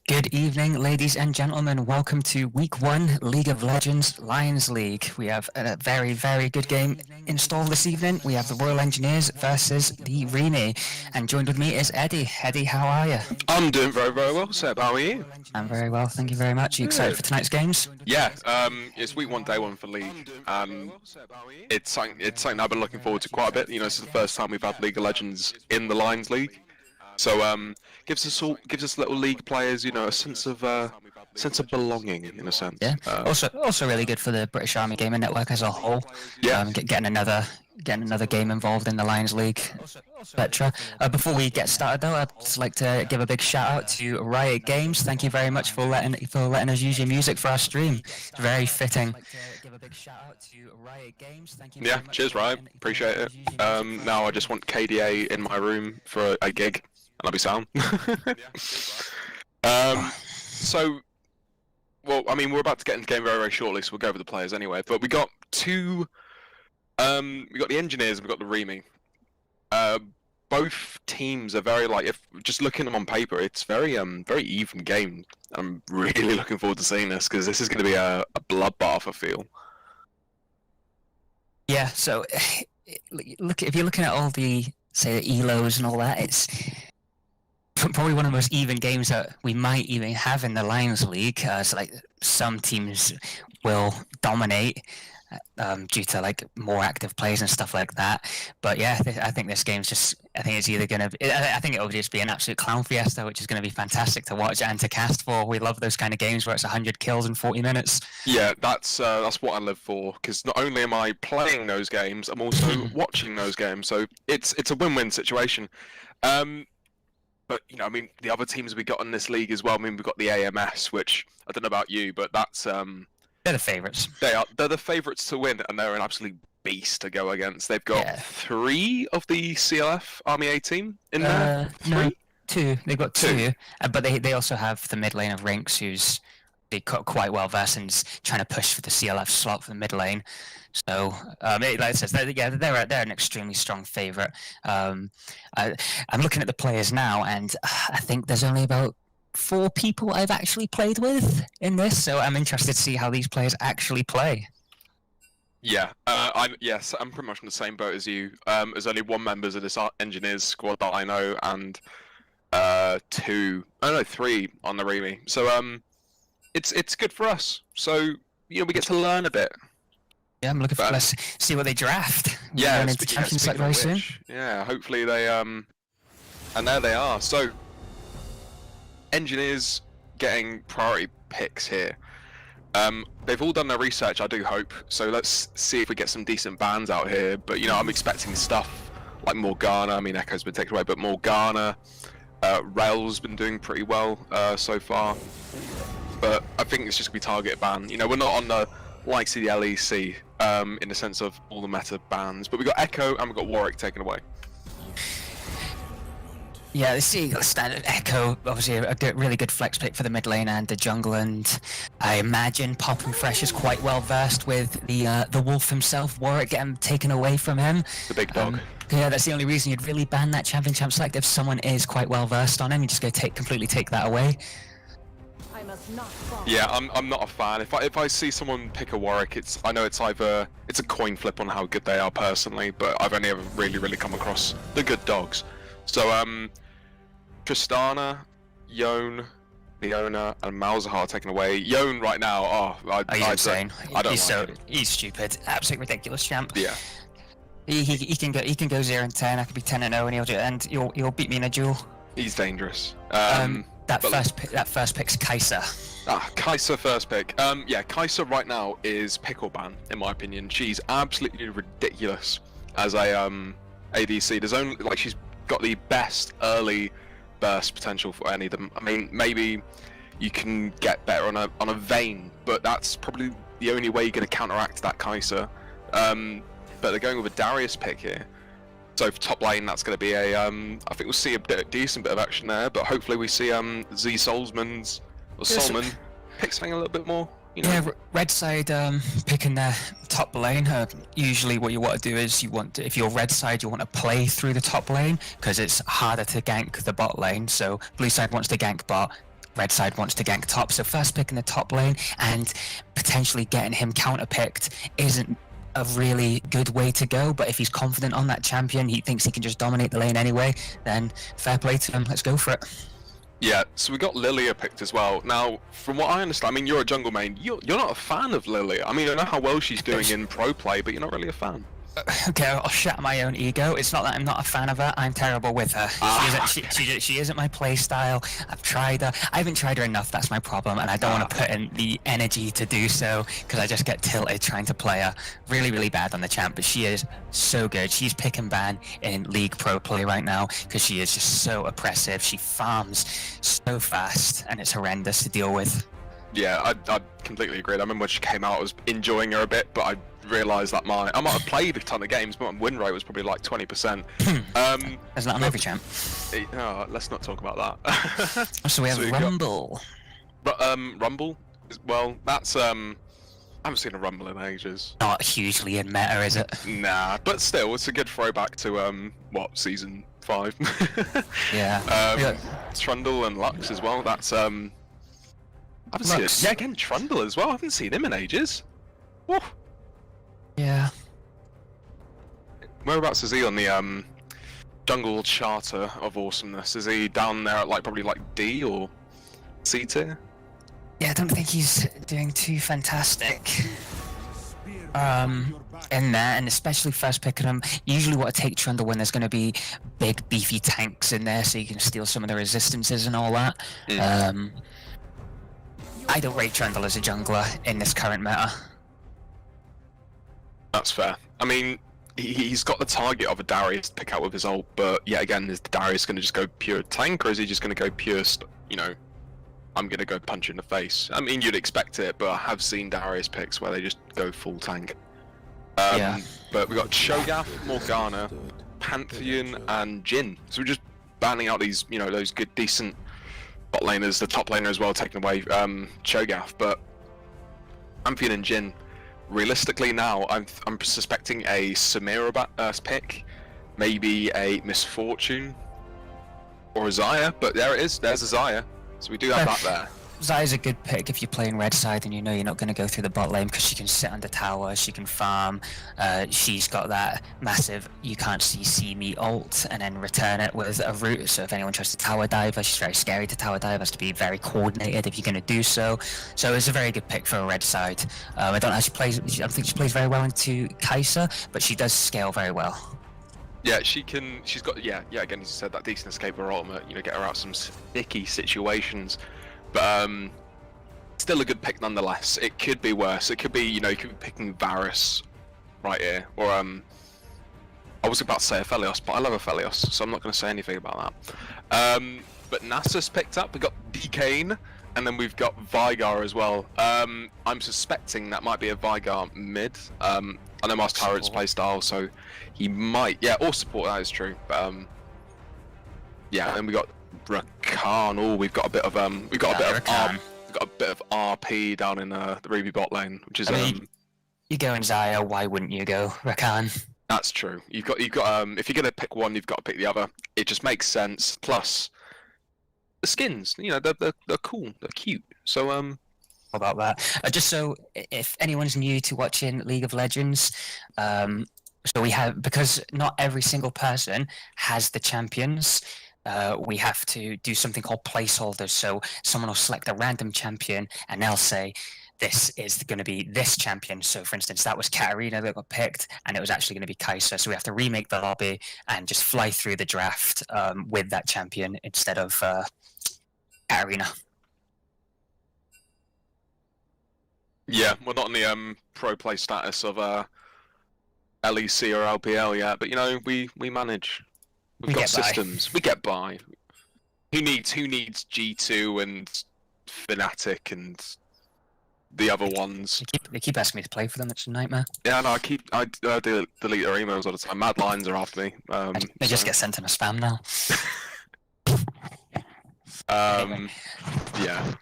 Good evening, ladies and gentlemen. Welcome to Week 1 League of Legends Lions League. We have a very, very good game in store this evening. We have the Royal Engineers versus the Remy. And joined with me is Eddie. Eddie, how are you? I'm doing very, very well, Seb. How are you? I'm very well, thank you very much. Are you excited for tonight's games? Yeah, it's week 1, day 1 for League. It's something I've been looking forward to quite a bit. You know, this is the first time we've had League of Legends in the Lions League. So gives us little league players, you know, a sense of belonging in a sense. Yeah. Also really good for the British Army Gaming Network as a whole. Yeah. Getting another game involved in the Lions League, etc. Before we get started, though, I'd just like to give a big shout out to Riot Games. Thank you very much for letting us use your music for our stream. It's very fitting. Yeah, cheers, Riot. Appreciate it. Now I just want KDA in my room for a gig, and I'll be sound. So, well, I mean, we're about to get into the game very, very shortly, so we'll go over the players anyway. But we got two. We got the Engineers and we got the Remy. Both teams are very if just looking at them on paper, it's very even game. I'm really looking forward to seeing this because this is going to be a bloodbath, I feel. Yeah. So, if you're looking at all the elos and all that, it's probably one of the most even games that we might even have in the Lions League. So some teams will dominate due to more active players and stuff like that. But yeah, I think this game's I think it's either going to I think it'll just be an absolute clown fiesta, which is going to be fantastic to watch and to cast for. We love those kind of games where it's 100 kills in 40 minutes. Yeah, that's what I live for, because not only am I playing those games, I'm also watching those games. So it's a win-win situation. But, you know, I mean, the other teams we got in this league as well, I mean, we've got the AMS, which, I don't know about you, but that's... they're the favourites. They're the favourites to win, and they're an absolute beast to go against. They've got 3 of the CLF Army A team in there? 3? No, 2. They've got 2. But they also have the mid lane of Rinks, who's quite well versed and trying to push for the CLF slot for the mid lane. So, like I said, they're an extremely strong favourite. I'm looking at the players now, and I think there's only about 4 people I've actually played with in this. So I'm interested to see how these players actually play. Yeah, I'm pretty much in the same boat as you. There's only 1 member of this Engineers squad that I know, and 3 on the Remy. So it's good for us. So we get to learn a bit. Yeah, I'm looking for let's see what they draft. Yeah, into Champions Select very soon. Yeah, hopefully they and there they are. So Engineers getting priority picks here. They've all done their research, I do hope. So let's see if we get some decent bans out here. But I'm expecting stuff like Morgana. I mean, Echo's been taken away, but Morgana, Rail's been doing pretty well so far. But I think it's just gonna be targeted ban. We're not on the likes of the LEC in the sense of all the meta bans, but we got Echo and we got Warwick taken away. Yeah, the standard Echo, obviously a really good flex pick for the mid lane and the jungle, and I imagine Pop and Fresh is quite well versed with the wolf himself, Warwick, getting taken away from him. The big dog. Yeah, that's the only reason you'd really ban that champ select. If someone is quite well versed on him, you just go completely take that away. Yeah, I'm not a fan. If I see someone pick a Warwick, I know it's a coin flip on how good they are personally, but I've only ever really come across the good dogs. So Tristana, Yone, Leona, and Malzahar taken away. Yone right now, he's insane. I don't like him. He's stupid, absolutely ridiculous champ. Yeah. He can go 0-10. I could be 10-0, and you'll beat me in a duel. He's dangerous. That first pick's Kai'Sa. Kai'Sa first pick. Yeah, Kai'Sa right now is pickle ban in my opinion. She's absolutely ridiculous as a ADC. There's only she's got the best early burst potential for any of them. I mean, maybe you can get better on a Vayne, but that's probably the only way you're going to counteract that Kai'Sa. But they're going with a Darius pick here. So for top lane, that's going to be I think we'll see a decent bit of action there, but hopefully we see Z Solomon pick something a little bit more. Yeah, red side picking their top lane. Usually what you want to do is if you're red side, you want to play through the top lane because it's harder to gank the bot lane. So blue side wants to gank bot, red side wants to gank top. So first pick in the top lane and potentially getting him counter-picked isn't a really good way to go, but if he's confident on that champion, he thinks he can just dominate the lane anyway, then fair play to him, let's go for it. Yeah, so we got Lilia picked as well. Now, from what I understand, I mean, you're a jungle main, you're not a fan of Lilia. I mean, I know how well she's doing in pro play, but you're not really a fan. Okay, I'll shatter my own ego. It's not that I'm not a fan of her, I'm terrible with her. She isn't my play style. I've tried her. I haven't tried her enough, that's my problem, and I don't want to put in the energy to do so, because I just get tilted trying to play her. Really, really bad on the champ, but she is so good. She's pick and ban in League Pro Play right now, because she is just so oppressive. She farms so fast, and it's horrendous to deal with. Yeah, I completely agree. I remember when she came out, I was enjoying her a bit, but I realised that I might have played a ton of games, but my win rate was probably like 20%. That's not on every champ. Let's not talk about that. So we have Rumble. Rumble? Well, that's I haven't seen a Rumble in ages. Not hugely in meta, is it? Nah, but still, it's a good throwback to what, season 5? Yeah. Trundle and Lux as well. That's I haven't seen it. Yeah, again, Trundle as well. I haven't seen him in ages. Woo. Yeah. Whereabouts is he on the jungle charter of awesomeness? Is he down there at probably D or C tier? Yeah, I don't think he's doing too fantastic. In there, and especially first picking him. Usually want to take Trundle when there's going to be big beefy tanks in there, so you can steal some of the resistances and all that. I don't rate Trundle as a jungler in this current meta. That's fair. I mean, he's got the target of a Darius to pick out with his ult, but yet again, is Darius going to just go pure tank, or is he just going to go pure, I'm going to go punch in the face? I mean, you'd expect it, but I have seen Darius picks where they just go full tank. Yeah. But we got Cho'Gath, Morgana, Pantheon, and Jhin. So we're just banning out these, those good, decent bot laners, the top laner as well, taking away Cho'Gath. But Pantheon and Jhin, realistically now, I'm suspecting a Samira pick, maybe a Misfortune, or a Xayah, but there it is, there's a Xayah. So we do have that there. Xayah's a good pick if you're playing red side and you know you're not going to go through the bot lane, because she can sit under tower, she can farm, she's got that massive you can't see me ult and then return it with a root, so if anyone tries to tower dive her, she's very scary to tower dive, has to be very coordinated if you're going to do so. So it's a very good pick for a red side. I don't think she plays very well into Kai'Sa, but she does scale very well. Yeah, she's got, again, as you said, that decent escape of her ultimate, get her out some sticky situations. But still a good pick nonetheless. It could be worse. It could be, you could be picking Varus right here. Or, I was about to say Aphelios, but I love Aphelios, so I'm not going to say anything about that. But Nasus picked up, we got Decane, and then we've got Veigar as well. I'm suspecting that might be a Veigar mid. I know Master Tyrant's playstyle, so he might, or support, that is true. But, yeah, and we got Rakan. Oh, we've got a bit of we've got a bit of RP down in the Ruby bot lane, which is you go in Xayah, why wouldn't you go Rakan? That's true. You've got if you're gonna pick one, you've got to pick the other. It just makes sense. Plus, the skins, they're cool, they're cute. So about that, just so if anyone's new to watching League of Legends, so we have, because not every single person has the champions. We have to do something called placeholders. So someone will select a random champion and they'll say, this is going to be this champion. So for instance, that was Katarina that got picked and it was actually going to be Kai'Sa. So we have to remake the lobby and just fly through the draft with that champion instead of Katarina. Yeah, we're not on the pro play status of LEC or LPL yet, but we manage. We've got systems. We get by. Who needs G2 and Fnatic and the other ones? They keep asking me to play for them. It's a nightmare. Yeah, no, I delete their emails all the time. Mad Lions are after me. They just get sent in a spam now. Yeah.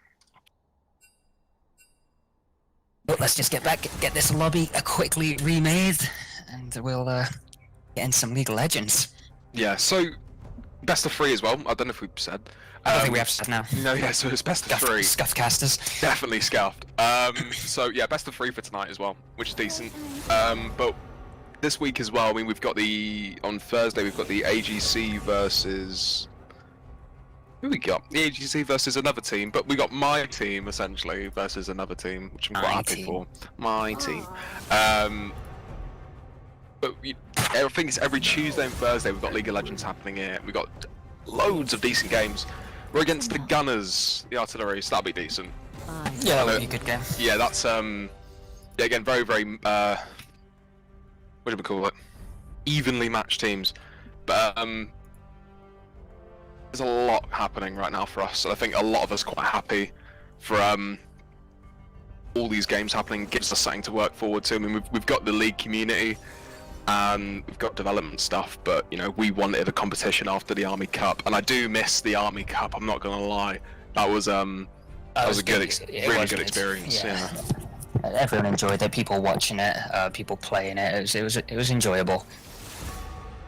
But let's just get this lobby quickly remade, and we'll get in some League of Legends. Yeah, so Best of 3 as well. I don't know if we've said. I don't think we have said now. No, yeah. So it's best of 3. Scuffed casters. Definitely scuffed. So yeah, best of 3 for tonight as well, which is decent. But this week as well, I mean, we've got on Thursday we've got the AGC versus. Who we got? The AGC versus another team, but we got my team essentially versus another team, which I'm quite happy for. My team. But I think it's every Tuesday and Thursday we've got League of Legends happening here. We've got loads of decent games. We're against the Gunners, the Artillery, so that'll be decent. Yeah, that'll be a good game. Yeah, that's yeah, again, very, very what do we call it? Evenly matched teams. But there's a lot happening right now for us, and I think a lot of us quite happy for all these games happening. Gives us something to work forward to. I mean, we've got the league community. We've got development stuff, but you know, we wanted a competition after the Army Cup, and I do miss the Army Cup. I'm not gonna lie, that was a good, really good experience. Yeah. Everyone enjoyed it. People watching it, people playing it. It was enjoyable.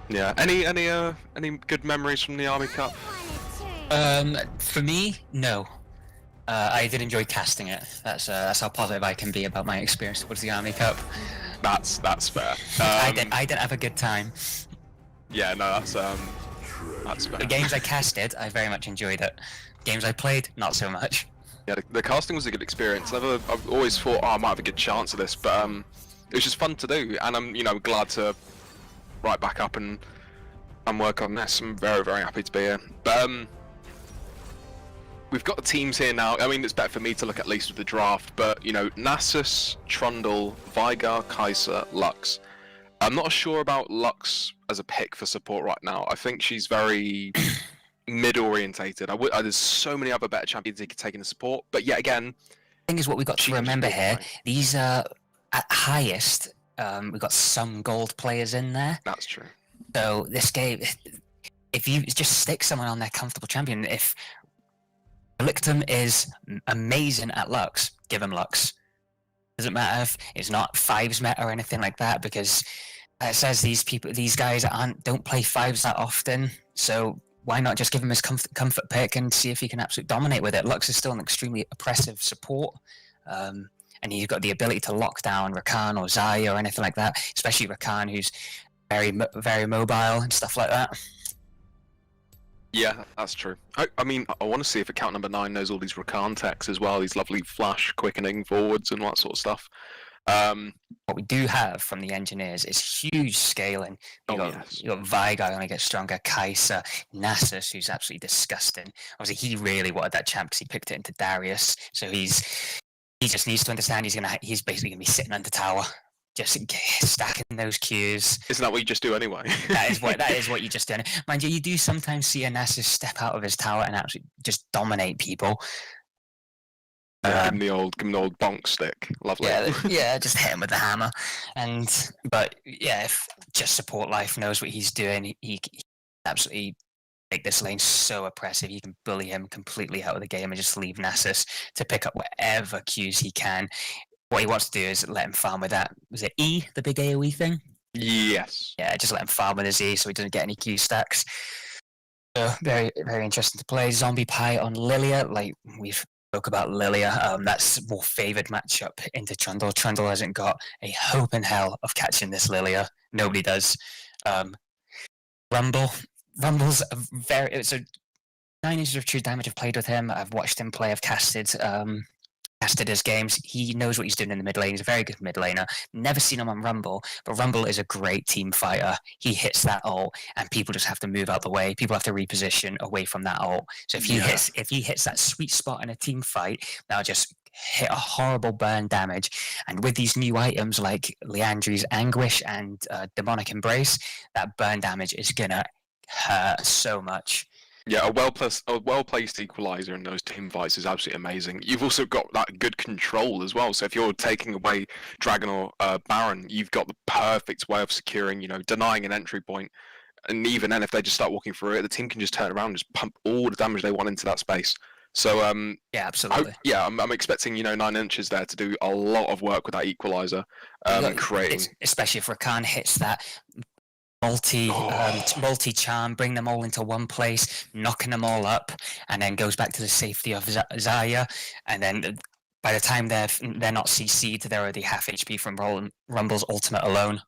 Yeah. Any good memories from the Army Cup? For me, no. I did enjoy casting it. That's how positive I can be about my experience towards the Army Cup. That's fair. I didn't have a good time. Yeah, no, that's fair. The games I casted, I very much enjoyed it. Games I played, not so much. Yeah, the casting was a good experience. I've always thought, I might have a good chance of this, but it was just fun to do, and I'm glad to right back up and work on this. I'm very, very happy to be here. But we've got the teams here now. I mean, it's better for me to look at least with the draft, but Nasus, Trundle, Veigar, Kai'Sa, Lux. I'm not sure about Lux as a pick for support right now. I think she's very mid-orientated. There's so many other better champions he could take in the support, but yet again, the thing is, what we've got to remember here, these are at highest. We've got some gold players in there. That's true. So this game, if you just stick someone on their comfortable champion, if Lictum is amazing at Lux, give him Lux. Doesn't matter if it's not fives meta or anything like that, because it says these guys don't play fives that often, so why not just give him his comfort pick and see if he can absolutely dominate with it? Lux is still an extremely oppressive support, and he's got the ability to lock down Rakan or Xayah or anything like that, especially Rakan, who's very, very mobile and stuff like that. Yeah, that's true. I mean, I want to see if account number 9 knows all these Rakan techs as well, these lovely flash quickening forwards and all that sort of stuff. What we do have from the engineers is huge scaling. You got Veigar going to get stronger, Kai'Sa, Nasus, who's absolutely disgusting. Obviously, he really wanted that champ because he picked it into Darius, so he just needs to understand he's basically going to be sitting under tower, just stacking those Qs. Isn't that what you just do anyway? that is what you just do. Mind you, you do sometimes see a Nasus step out of his tower and actually just dominate people. Yeah, give him the old bonk stick. Lovely. Yeah, just hit him with the hammer. But yeah, if just support life knows what he's doing, he absolutely make this lane so oppressive. You can bully him completely out of the game and just leave Nasus to pick up whatever Qs he can. What he wants to do is let him farm with that. Was it E, the big AoE thing? Yes. Yeah, just let him farm with his E so he doesn't get any Q stacks. So very, very interesting to play. Zombie Pie on Lilia, like we've spoke about Lilia. That's more favoured matchup into Trundle. Trundle hasn't got a hope in hell of catching this Lilia. Nobody does. Rumble's so 9 inches of true damage. I've played with him. I've watched him play. I've casted his games. He knows what he's doing in the mid lane. He's a very good mid laner. Never seen him on Rumble, but Rumble is a great team fighter. He hits that ult, and people just have to move out the way. People have to reposition away from that ult. So if he hits that sweet spot in a team fight, they'll just hit a horrible burn damage. And with these new items like Liandry's Anguish and Demonic Embrace, that burn damage is gonna hurt so much. Yeah, a well-placed equalizer in those team fights is absolutely amazing. You've also got that good control as well. So if you're taking away Dragon or Baron, you've got the perfect way of securing, denying an entry point. And even then, if they just start walking through it, the team can just turn around and just pump all the damage they want into that space. So yeah, absolutely. I'm expecting 9 inches there to do a lot of work with that equalizer, creating. Especially if Rakan hits that multi charm, bring them all into one place, knocking them all up, and then goes back to the safety of Zaya, and then by the time they're not CC'd, they're already half HP from Rumble's ultimate alone.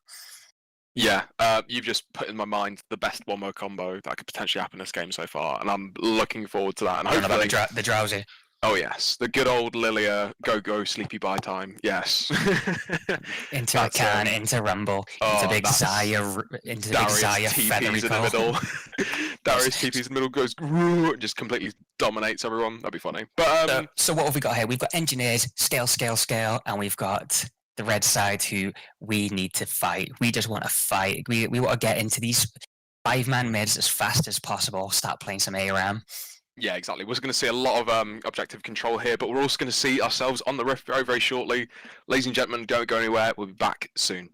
Yeah, you've just put in my mind the best one-more combo that could potentially happen in this game so far, and I'm looking forward to that. And I don't know hopefully, about the drowsy. Oh yes, the good old Lilia go sleepy bye time. Yes. Into a can, into Rumble, into big Zaya, into big Zaya feathery in the middle. Darius TP's in the middle goes and just completely dominates everyone. That'd be funny. But so what have we got here? We've got engineers, scale, and we've got the red side who we need to fight. We just want to fight. We want to get into these 5-man mids as fast as possible. Start playing some ARAM. Yeah, exactly. We're going to see a lot of objective control here, but we're also going to see ourselves on the Rift very, very shortly. Ladies and gentlemen, don't go anywhere. We'll be back soon.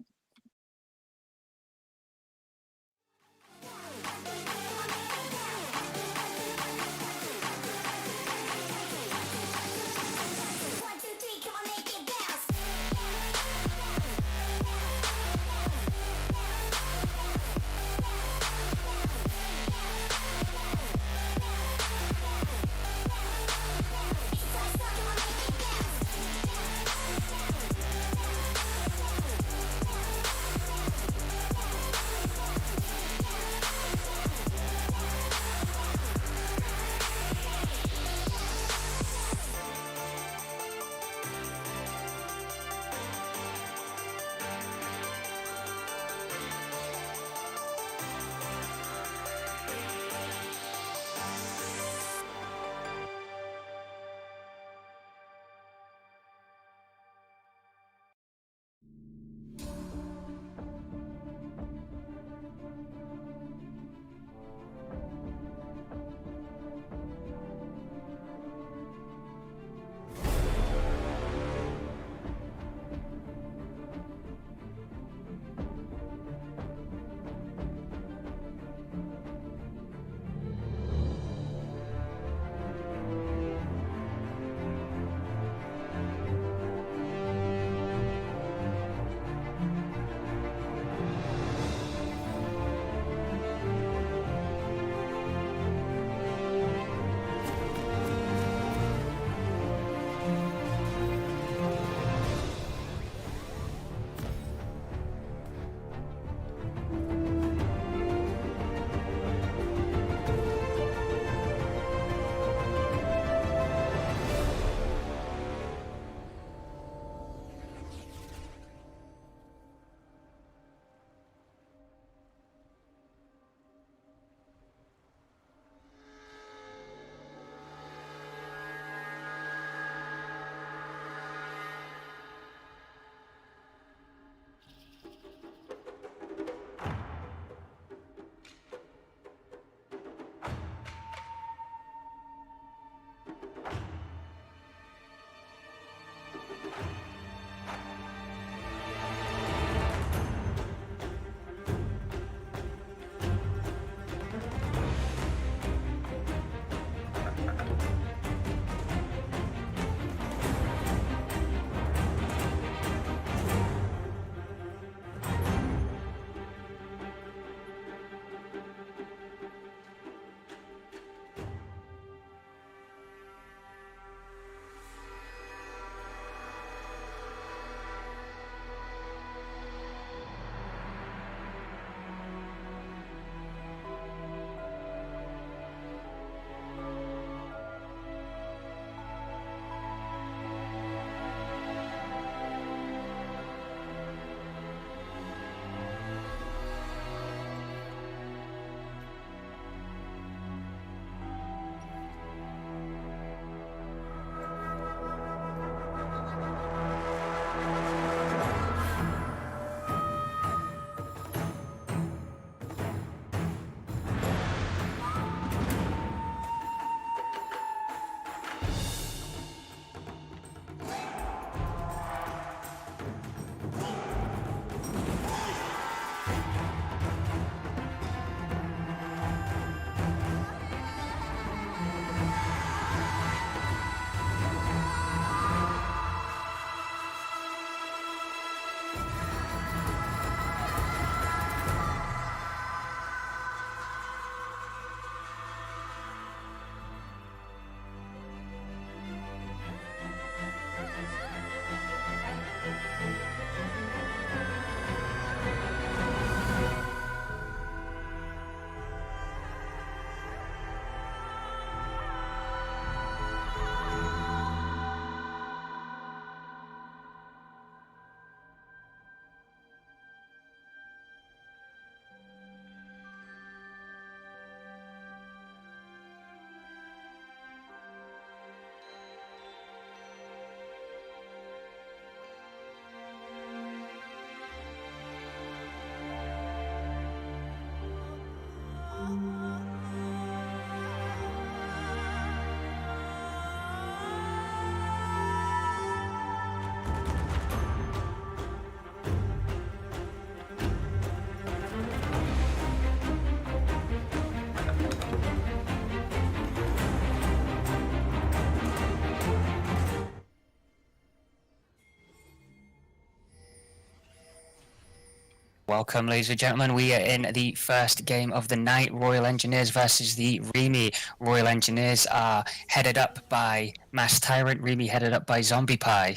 welcome, ladies and gentlemen. We are in the first game of the night. Royal Engineers versus the Remy. Royal Engineers are headed up by Mass Tyrant, Remy headed up by Zombie Pie.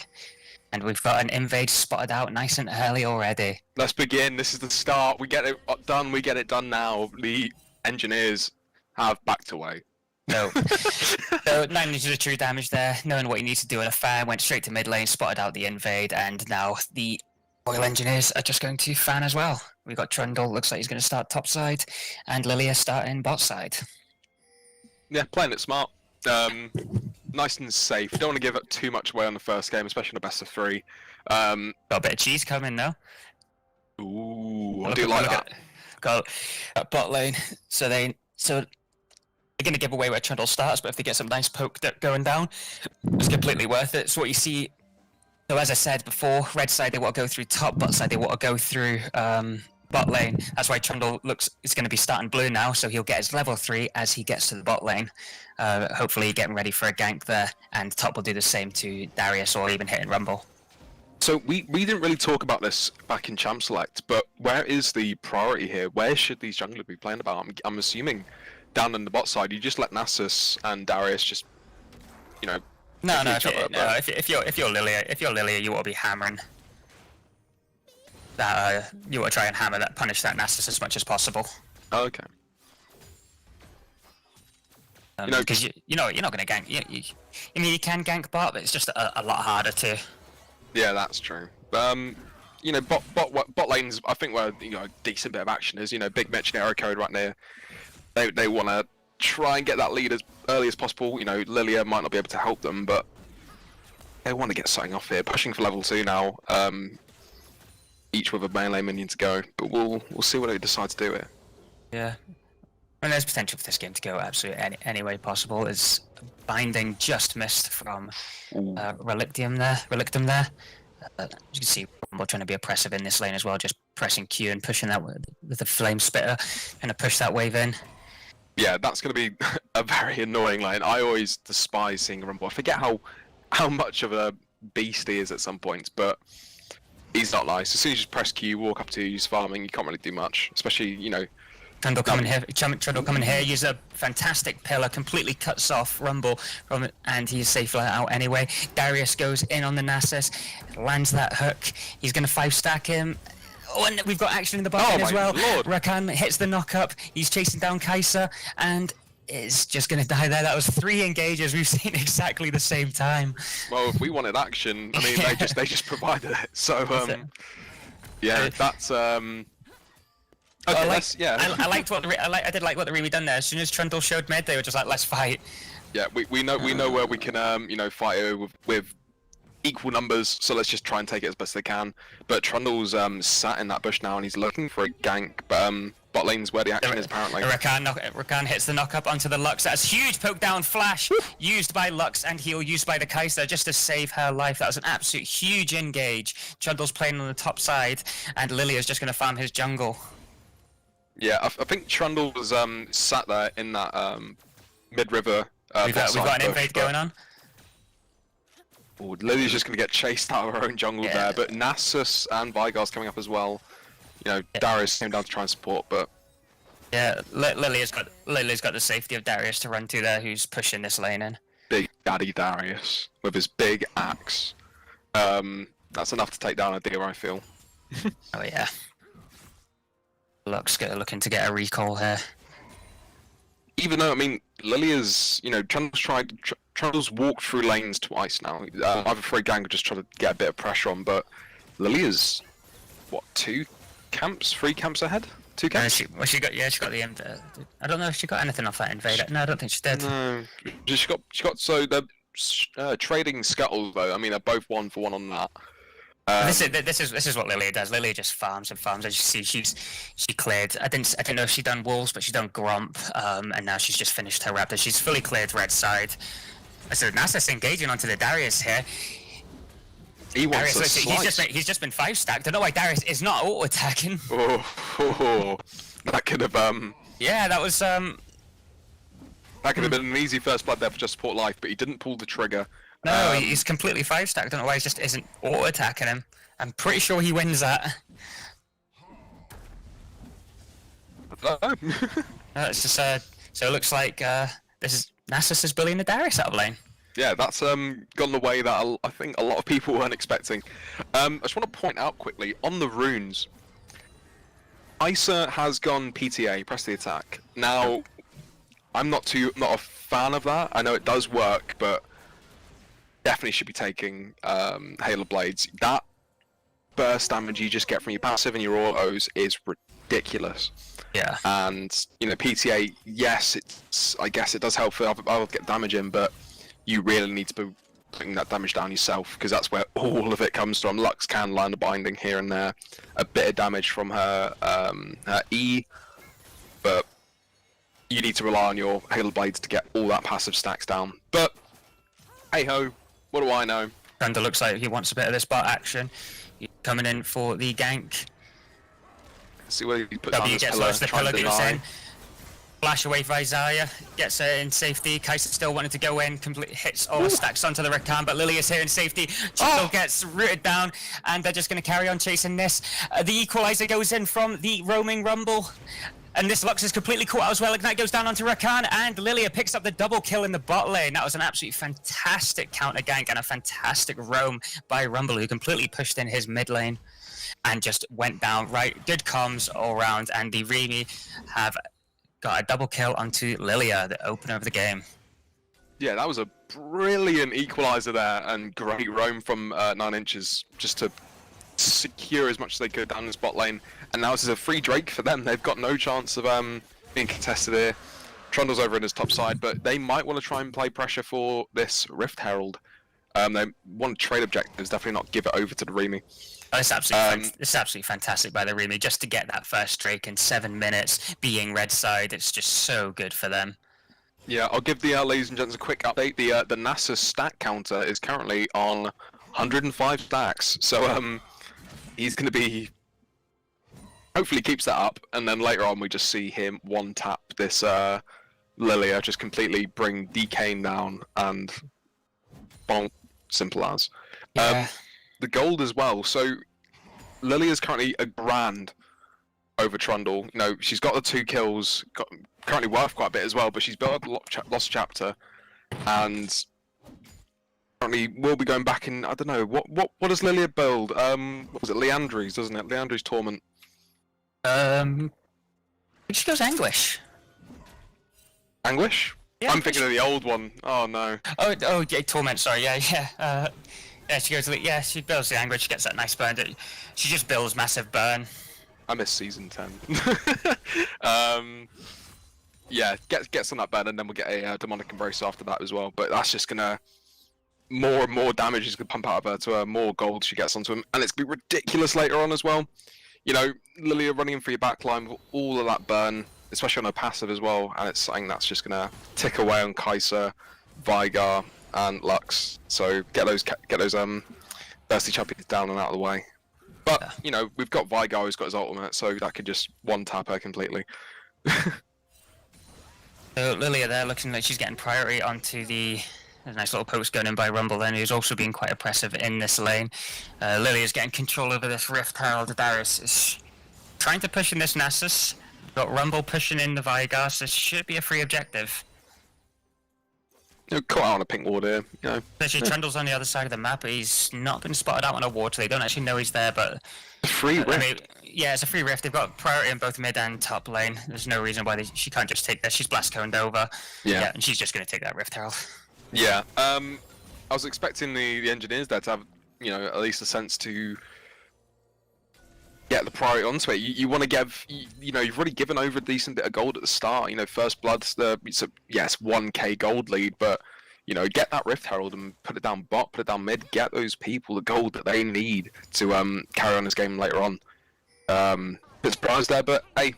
And we've got an invade spotted out nice and early already. Let's begin. This is the start. We get it done. We get it done now. The Engineers have backed away. No. So 900 of true damage there, knowing what you need to do in a fair, went straight to mid lane, spotted out the invade, and now the Royal Engineers are just going to fan as well. We've got Trundle, looks like he's going to start top side, and Lilia starting bot side. Yeah, playing it smart. Nice and safe. Don't want to give up too much away on the first game, especially in a best of 3. Got a bit of cheese coming now. Ooh, I do like that. Got bot lane, so they're going to give away where Trundle starts, but if they get some nice poke going down, it's completely worth it. So what you see, so as I said before, red side they want to go through top, bot side they want to go through bot lane. That's why Trundle is going to be starting blue now, so he'll get his level 3 as he gets to the bot lane. Hopefully getting ready for a gank there, and top will do the same to Darius or even hitting Rumble. So we didn't really talk about this back in Champ Select, but where is the priority here? Where should these junglers be playing about? I'm assuming down in the bot side, you just let Nasus and Darius just, No. If you're Lilia, you want to be hammering. You want to try and hammer that, punish that Nasus as much as possible. Oh, okay. Because you're not going to gank. You can gank bot, but it's just a lot harder to. Yeah, that's true. Bot lanes, I think where a decent bit of action is. Big Mitch and Arrow Code right near. They want to try and get that lead as early as possible. Lilia might not be able to help them, but they want to get something off here. Pushing for level 2 now. Each with a melee minion to go, but we'll see what they decide to do here. Yeah. And there's potential for this game to go absolutely any way possible. As Binding just missed from Relictum there. As you can see, Rumble trying to be oppressive in this lane as well, just pressing Q and pushing that with the Flame Spitter, and to push that wave in. Yeah, that's going to be a very annoying lane. I always despise seeing Rumble. I forget how much of a beast he is at some points, but he's not nice. As soon as you press Q, walk up to use farming, you can't really do much, especially, Trundle coming here, use a fantastic pillar, completely cuts off Rumble from it, and he's safe out anyway. Darius goes in on the Nasus, lands that hook, he's going to 5-stack him. Oh, and we've got action in the bottom as well. Lord. Rakan hits the knock-up, he's chasing down Kai'Sa, and is just going to die there. That was 3 engages we've seen exactly the same time. Well, if we wanted action, I mean, they just provided it. So, yeah, that's okay. I did like what the Remy done there. As soon as Trundle showed mid, they were just like, let's fight. Yeah, we know where we can fight it with equal numbers. So let's just try and take it as best they can. But Trundle's sat in that bush now and he's looking for a gank. But bot lane's where the action is apparently. Rakan hits the knock up onto the Lux. That's huge poke down flash used by Lux and heal used by the Kai'Sa just to save her life. That was an absolute huge engage. Trundle's playing on the top side and Lilia's just going to farm his jungle. Yeah, I think Trundle was sat there in that mid-river. We've got an invade going on. Ooh, Lilia's just going to get chased out of her own jungle there, but Nasus and Vygar's coming up as well. Darius came down to try and support, but yeah, Lilia's got the safety of Darius to run to there, who's pushing this lane in. Big Daddy Darius with his big axe. That's enough to take down a deer, I feel. Oh yeah. Lux looking to get a recall here. Even though, I mean, Lilia's, Trundle's walked through lanes twice now. Either for a gank or just try to get a bit of pressure on, but Lilia's, what, 3 camps ahead? 2 camps? She got the end. I don't know if she got anything off that invader. No, I don't think she did. No, she got so they're trading scuttles though. I mean, they're both 1 for 1 on that. This is what Lilia does. Lilia just farms and farms. As you see, she cleared. I didn't know if she'd done wolves, but she's done Gromp, and now she's just finished her raptor. She's fully cleared red side. So Nasus engaging onto the Darius here. He wants a slice. He's just been 5-stacked. I don't know why Darius is not auto attacking. That could have Yeah, that was That could have been an easy first blood there for Just Support Life, but he didn't pull the trigger. No, he's completely 5-stacked. I don't know why he just isn't auto-attacking him. I'm pretty sure he wins that. don't know. It's just so it looks like this is Nasus is bullying the Darius out of lane. Yeah, that's gone the way that I think a lot of people weren't expecting. I just want to point out quickly on the runes. Isa has gone PTA, press the attack. Now, I'm not a fan of that. I know it does work, but definitely should be taking Halo Blades. That burst damage you just get from your passive and your autos is ridiculous. Yeah. And PTA, yes, I guess it does help for I'll get damage in, but you really need to be putting that damage down yourself, because that's where all of it comes from. Lux can land a binding here and there, a bit of damage from her E, but you need to rely on your Halo Blades to get all that passive stacks down. But hey ho, what do I know? Thunder looks like he wants a bit of this bot action. He's coming in for the gank. See where he puts W down gets his lost, the try and pillar goes deny. in. Flash away for Isaiah, gets her in safety. Kai'Sa still wanted to go in, hits all the stacks onto the Rakan, but Lily is here in safety. Chico gets rooted down, and they're just going to carry on chasing this. The equalizer goes in from the roaming Rumble, and this Lux is completely caught out as well. Ignite goes down onto Rakan, and Lilia picks up the double kill in the bot lane. That was an absolutely fantastic counter gank and a fantastic roam by Rumble, who completely pushed in his mid lane and just went down. Right, good comms all round, and the Remy have got a double kill onto Lilia, the opener of the game. Yeah, that was a brilliant equalizer there, and great roam from 9 inches just to secure as much as they could down this bot lane. And now this is a free Drake for them. They've got no chance of being contested here. Trundle's over in his top side, but they might want to try and play pressure for this Rift Herald. They want to trade objectives, definitely not give it over to the Remy. Oh, it's absolutely fantastic by the Remy just to get that first Drake in 7 minutes, being red side. It's just so good for them. Yeah, I'll give the ladies and gents a quick update. The NASA stack counter is currently on 105 stacks, so he's going to be, hopefully keeps that up, and then later on we just see him one tap this Lilia, just completely bring DK down, and bonk, simple as. Yeah. The gold as well. So Lilia's currently a grand over Trundle. She's got the 2 kills, currently worth quite a bit as well, but she's built up Lost Chapter, and currently will be going back in. I don't know what does Lilia build? What was it? Leandry's, doesn't it? Leandry's Torment. She goes Anguish. Anguish? Yeah, I'm thinking of the old one. Oh no. Oh, yeah, Torment. Sorry, yeah. Yeah, she goes. Yeah, she builds the Anguish. She gets that nice burn. She just builds massive burn. I miss season 10. Yeah, gets on that burn, and then we'll get a demonic embrace after that as well. But that's just gonna more and more damage is gonna pump out of her to her, more gold she gets onto him, and it's gonna be ridiculous later on as well. Lilia running in for your backline with all of that burn, especially on her passive as well, and it's something that's just gonna tick away on Kai'Sa, Veigar, and Lux. So get those thirsty chappies down and out of the way. But we've got Veigar who's got his ultimate, so that could just one tap her completely. So Lilia there looking like she's getting priority onto the. There's a nice little post going in by Rumble then, who's also been quite oppressive in this lane. Lilia's getting control over this Rift Herald. Darius is trying to push in this Nasus. Got Rumble pushing in the Veigar, so this should be a free objective. Caught out on a pink ward here. Especially Trundle's on the other side of the map, but he's not been spotted out on a ward, so they don't actually know he's there, but... Free rift. Yeah, it's a free rift. They've got priority in both mid and top lane. There's no reason why she can't just take this. She's blast coned over. Yeah, and she's just going to take that Rift Herald. Yeah, I was expecting the engineers there to have, at least a sense to get the priority onto it. You want to give, you've already given over a decent bit of gold at the start. First blood's it's 1k gold lead, but get that Rift Herald and put it down bot, put it down mid, get those people the gold that they need to carry on this game later on. Bit surprised there, but hey,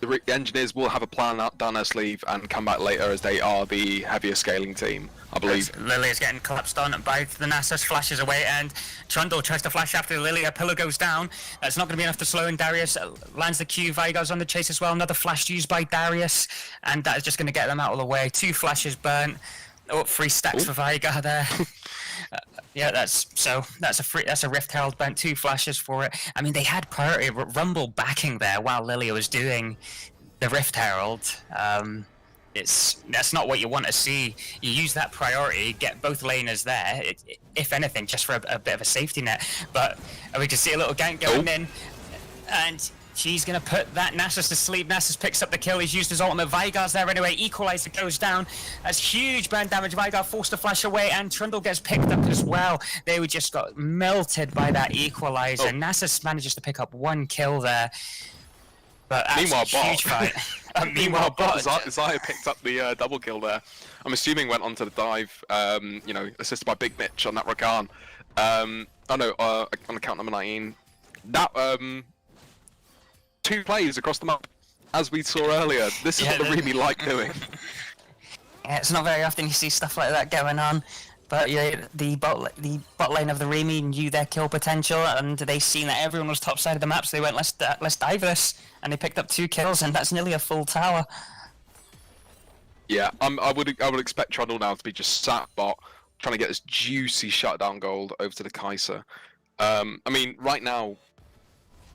the engineers will have a plan down their sleeve and come back later, as they are the heavier scaling team, I believe. Lilia's getting collapsed on by the Nasus, flashes away, and Trundle tries to flash after Lilia. Pillar goes down. That's not going to be enough to slow in Darius. Lands the Q. Veigar's on the chase as well. Another flash used by Darius, and that is just going to get them out of the way. 2 flashes burnt. Oh, 3 stacks for Veigar there. Yeah, that's a Rift Herald bent 2 flashes for it. I mean, they had priority Rumble backing there while Lilia was doing the Rift Herald. That's not what you want to see. You use that priority, get both laners there, if anything, just for a bit of a safety net. But we can see a little gank going in, and she's going to put that Nasus to sleep. Nasus picks up the kill. He's used his ultimate. Veigar's there anyway. Equalizer goes down. That's huge burn damage. Veigar forced to flash away, and Trundle gets picked up as well. They were just got melted by that Equalizer. Nasus manages to pick up 1 kill there. But meanwhile, huge fight. Meanwhile, Xayah picked up the double kill there. I'm assuming went on to the dive, assisted by Big Mitch on that Rakan. On account number 19. That 2 plays across the map, as we saw earlier. This is what they really like doing. Yeah, it's not very often you see stuff like that going on. But yeah, the bot lane of the Remy knew their kill potential, and they seen that everyone was top side of the map, so they went, let's dive this, and they picked up 2 kills, and that's nearly a full tower. Yeah, I would expect Trundle now to be just sat bot, trying to get this juicy shutdown gold over to the Kai'Sa. I mean, right now,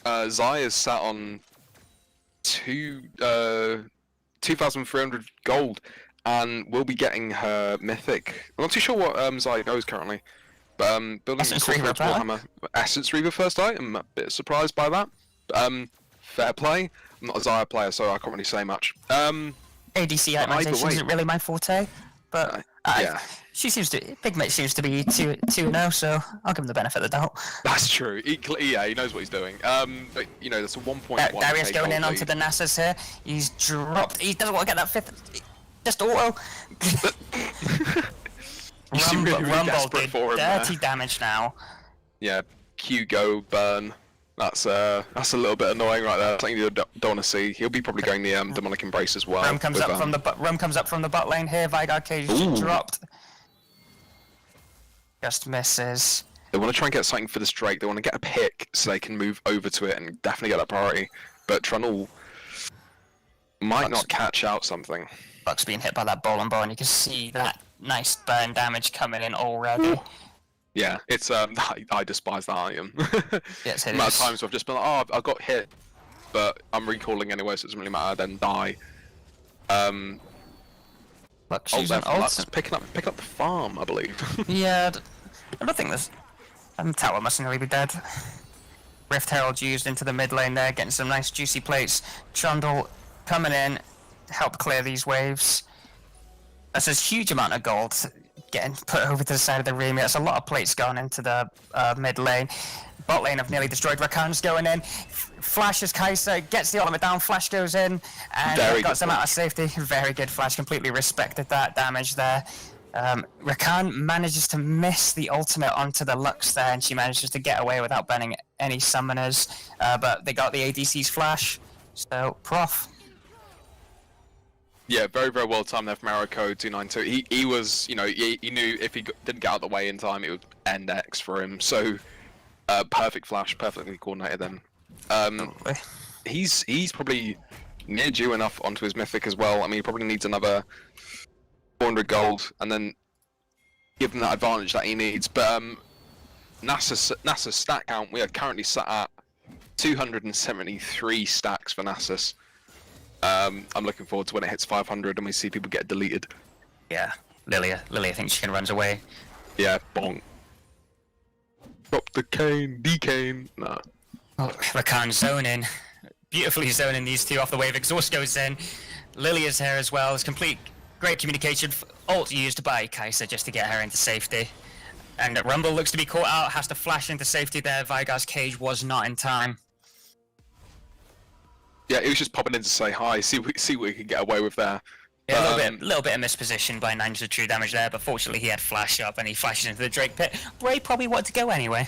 Xayah's sat on 2,300 gold. And we'll be getting her mythic. I'm not too sure what Xayah goes currently. But building Essence Reaver, Warhammer. Essence Reaver first item. I'm a bit surprised by that. Fair play. I'm not a Xayah player, so I can't really say much. ADC itemization isn't really my forte, but yeah. Big Mitch seems to be 2-0, so I'll give him the benefit of the doubt. That's true. He knows what he's doing. But, there's a 1.1. Darius going in onto the Nasus here. He's dropped. He doesn't want to get that 5th. Just auto. Rumble did dirty damage now. Yeah, Q go burn. That's a little bit annoying right there. Something you don't want to see. He'll be probably going the demonic embrace as well. Rum comes up from the bot lane here. Veigar cage dropped. Just misses. They want to try and get something for this Drake. They want to get a pick so they can move over to it and definitely get that priority. But Trundle might not catch out something. Buck's being hit by that ball and you can see that nice burn damage coming in already. Yeah, it's I despise that item. Yes, it is. Amount of times I've just been like, oh, I got hit, but I'm recalling anyway, so it doesn't really matter. Then die. Look, she's picking up the farm, I believe. Yeah, I don't think this. Tower must nearly be dead. Rift Herald used into the mid lane there, getting some nice juicy plates. Trundle coming in. Help clear these waves. That's a huge amount of gold getting put over to the side of the Remy. That's a lot of plates going into the mid lane. Bot lane have nearly destroyed. Rakan's going in. Flashes Kai'Sa, gets the ultimate down. Flash goes in and got them out of safety. Very good flash. Completely respected that damage there. Rakan manages to miss the ultimate onto the Lux there, and she manages to get away without banning any summoners. But they got the ADC's flash. So, Prof. Yeah, very, very well timed there from Arrowcode 292. He was, he knew if he didn't get out of the way in time, it would end X for him. So, perfect flash, perfectly coordinated then. He's probably near due enough onto his mythic as well. I mean, he probably needs another 400 gold, and then give him that advantage that he needs. But Nasus stat count, we are currently sat at 273 stacks for Nasus. I'm looking forward to when it hits 500 and we see people get deleted. Yeah, Lilia thinks she can run away. Yeah, bonk. Drop the cane, D-cane. Nah. Oh, Rakan zoning. Beautifully zoning these two off the wave. Exhaust goes in. Lilia's here as well. It's great communication. Ult used by Kai'Sa just to get her into safety. And Rumble looks to be caught out, has to flash into safety there. Veigar's cage was not in time. Yeah, he was just popping in to say hi, see what he can get away with there. Yeah, a little bit of misposition by Ninja True Damage there, but fortunately he had flash up and he flashes into the Drake pit. Bray probably wanted to go anyway.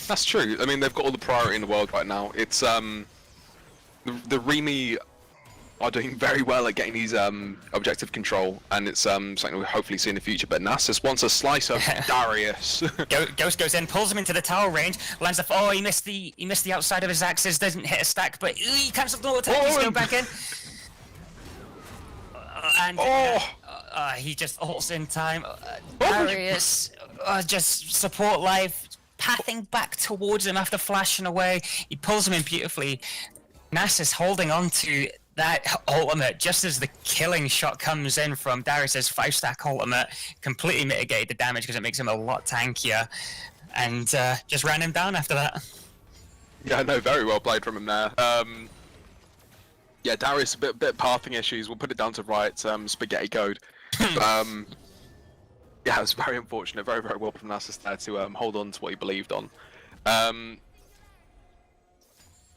That's true. I mean, they've got all the priority in the world right now. It's the Remy are doing very well at getting these objective control, and it's something we'll hopefully see in the future. But Nasus wants a slice of Darius. Ghost goes in, pulls him into the tower range, lands the. Oh, he missed the outside of his axes, doesn't hit a stack, but he cancels the attack. He's going back in. He just ults in time. Darius, just support life, pathing back towards him after flashing away. He pulls him in beautifully. Nasus holding on to that ultimate just as the killing shot comes in from Darius's 5-stack ultimate, completely mitigated the damage because it makes him a lot tankier, and just ran him down after that. Yeah, no, very well played from him there. Yeah, Darius, a bit pathing issues. We'll put it down to Riot spaghetti code. Yeah, it was very unfortunate. Very, very well from Nasus there to hold on to what he believed on.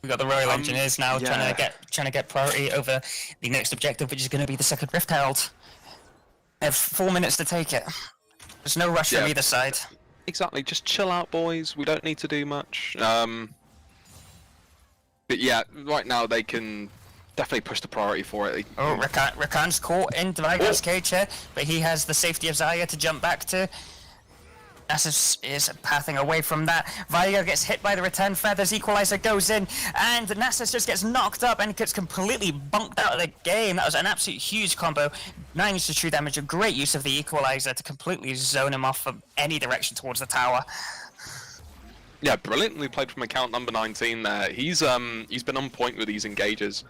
We've got the Royal Engineers now yeah. trying to get priority over the next objective, which is going to be the second Rift Herald. They have 4 minutes to take it. There's no rush from either side. Exactly. Just chill out, boys. We don't need to do much. But yeah, right now they can definitely push the priority for it. Oh, Rakan's caught in Veigar's cage here, but he has the safety of Xayah to jump back to. Nasus is pathing away from that. Veigar gets hit by the return feathers, Equalizer goes in, and Nasus just gets knocked up and gets completely bunked out of the game. That was an absolute huge combo. 9 to true damage, a great use of the Equalizer to completely zone him off from any direction towards the tower. Yeah, brilliantly played from account number 19 there. He's been on point with these engages,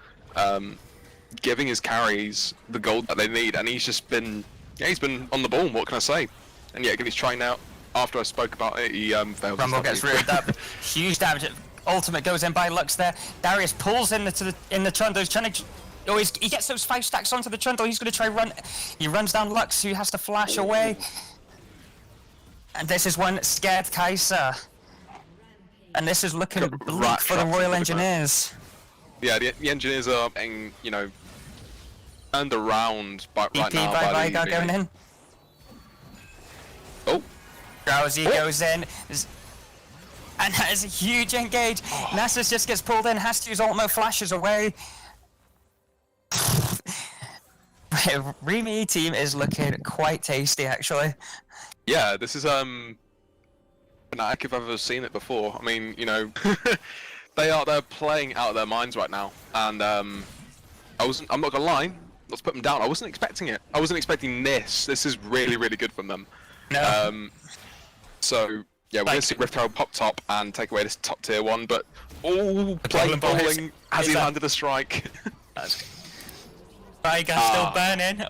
giving his carries the gold that they need, and he's just been, he's been on the ball, what can I say? And yeah, he's trying out. After I spoke about it, he failed. Rumble gets rooted up. Huge damage. Ultimate goes in by Lux there. Darius pulls in the Trundle. He's trying to. Oh, he gets those 5 stacks onto the Trundle. He's going to try run. He runs down Lux, who has to flash away. And this is one scared Kai'Sa. And this is looking bleak for the Royal Engineers. Yeah, the Engineers are being, turned around right now by Veigar going in. Oh. Drowsy goes in, and that is a huge engage. Nasus just gets pulled in, has to use ultimate, flashes away. Remy team is looking quite tasty, actually. Yeah, this is Fnatic if I've ever seen it before. I mean, they're playing out of their minds right now, and I'm not gonna lie, let's put them down. I wasn't expecting it. I wasn't expecting this. This is really, really good from them. No. So yeah, we're gonna see Rift Herald pop top and take away this top tier one, but playing bowling as he landed a strike. Veigar still burning.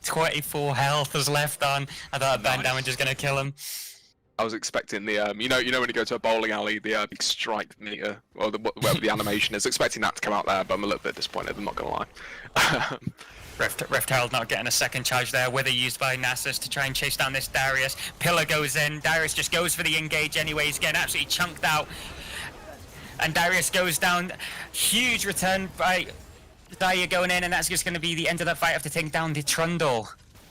24 health is left on. I thought burn damage was gonna kill him. I was expecting the when you go to a bowling alley, the big strike meter, or whatever the animation is, expecting that to come out there, but I'm a little bit disappointed. I'm not gonna lie. Rift Herald not getting a second charge there. Wither used by Nasus to try and chase down this Darius. Pillar goes in. Darius just goes for the engage anyway. He's getting absolutely chunked out. And Darius goes down. Huge return by Xayah going in, and that's just going to be the end of that fight after taking down the Trundle.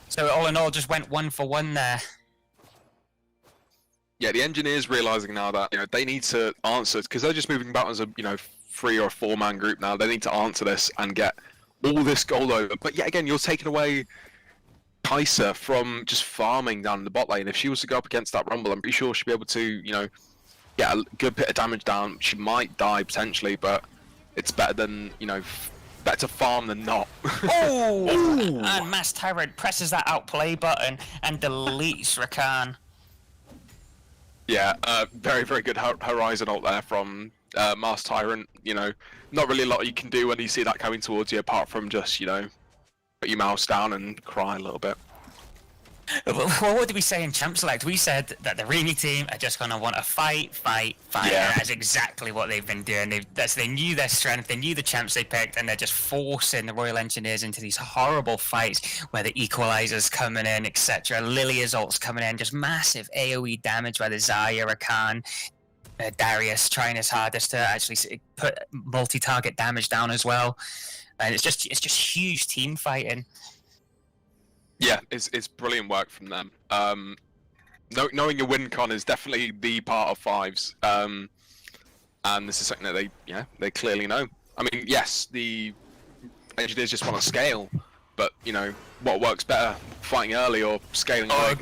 So all in all, just went 1 for 1 there. Yeah, the Engineers realizing now that they need to answer, because they're just moving about as a 3 or 4 man group now. They need to answer this and get all this gold over. But yet again, you're taking away Kai'Sa from just farming down in the bot lane. If she was to go up against that Rumble, I'm pretty sure she'd be able to get a good bit of damage down. She might die potentially, but it's better than better to farm than not. Oh! And Mass Tyrant presses that outplay button and deletes Rakan. Yeah, very, very good Horizon ult there from Mass Tyrant. Not really a lot you can do when you see that coming towards you, apart from just, put your mouse down and cry a little bit. Well, what did we say in Champ Select? We said that the Remy team are just going to want to fight. Yeah. That's exactly what they've been doing. They knew their strength, they knew the champs they picked, and they're just forcing the Royal Engineers into these horrible fights where the Equalizer's coming in, etc. Lilia's ult's coming in, just massive AoE damage by the Xayah, Rakan, Darius trying his hardest to actually put multi-target damage down as well. And it's just huge team fighting. Yeah, it's brilliant work from them. Knowing a win con is definitely the part of fives, and this is something that they clearly know. I mean, yes, the Engineers just want to scale, but what works better, fighting early or scaling late?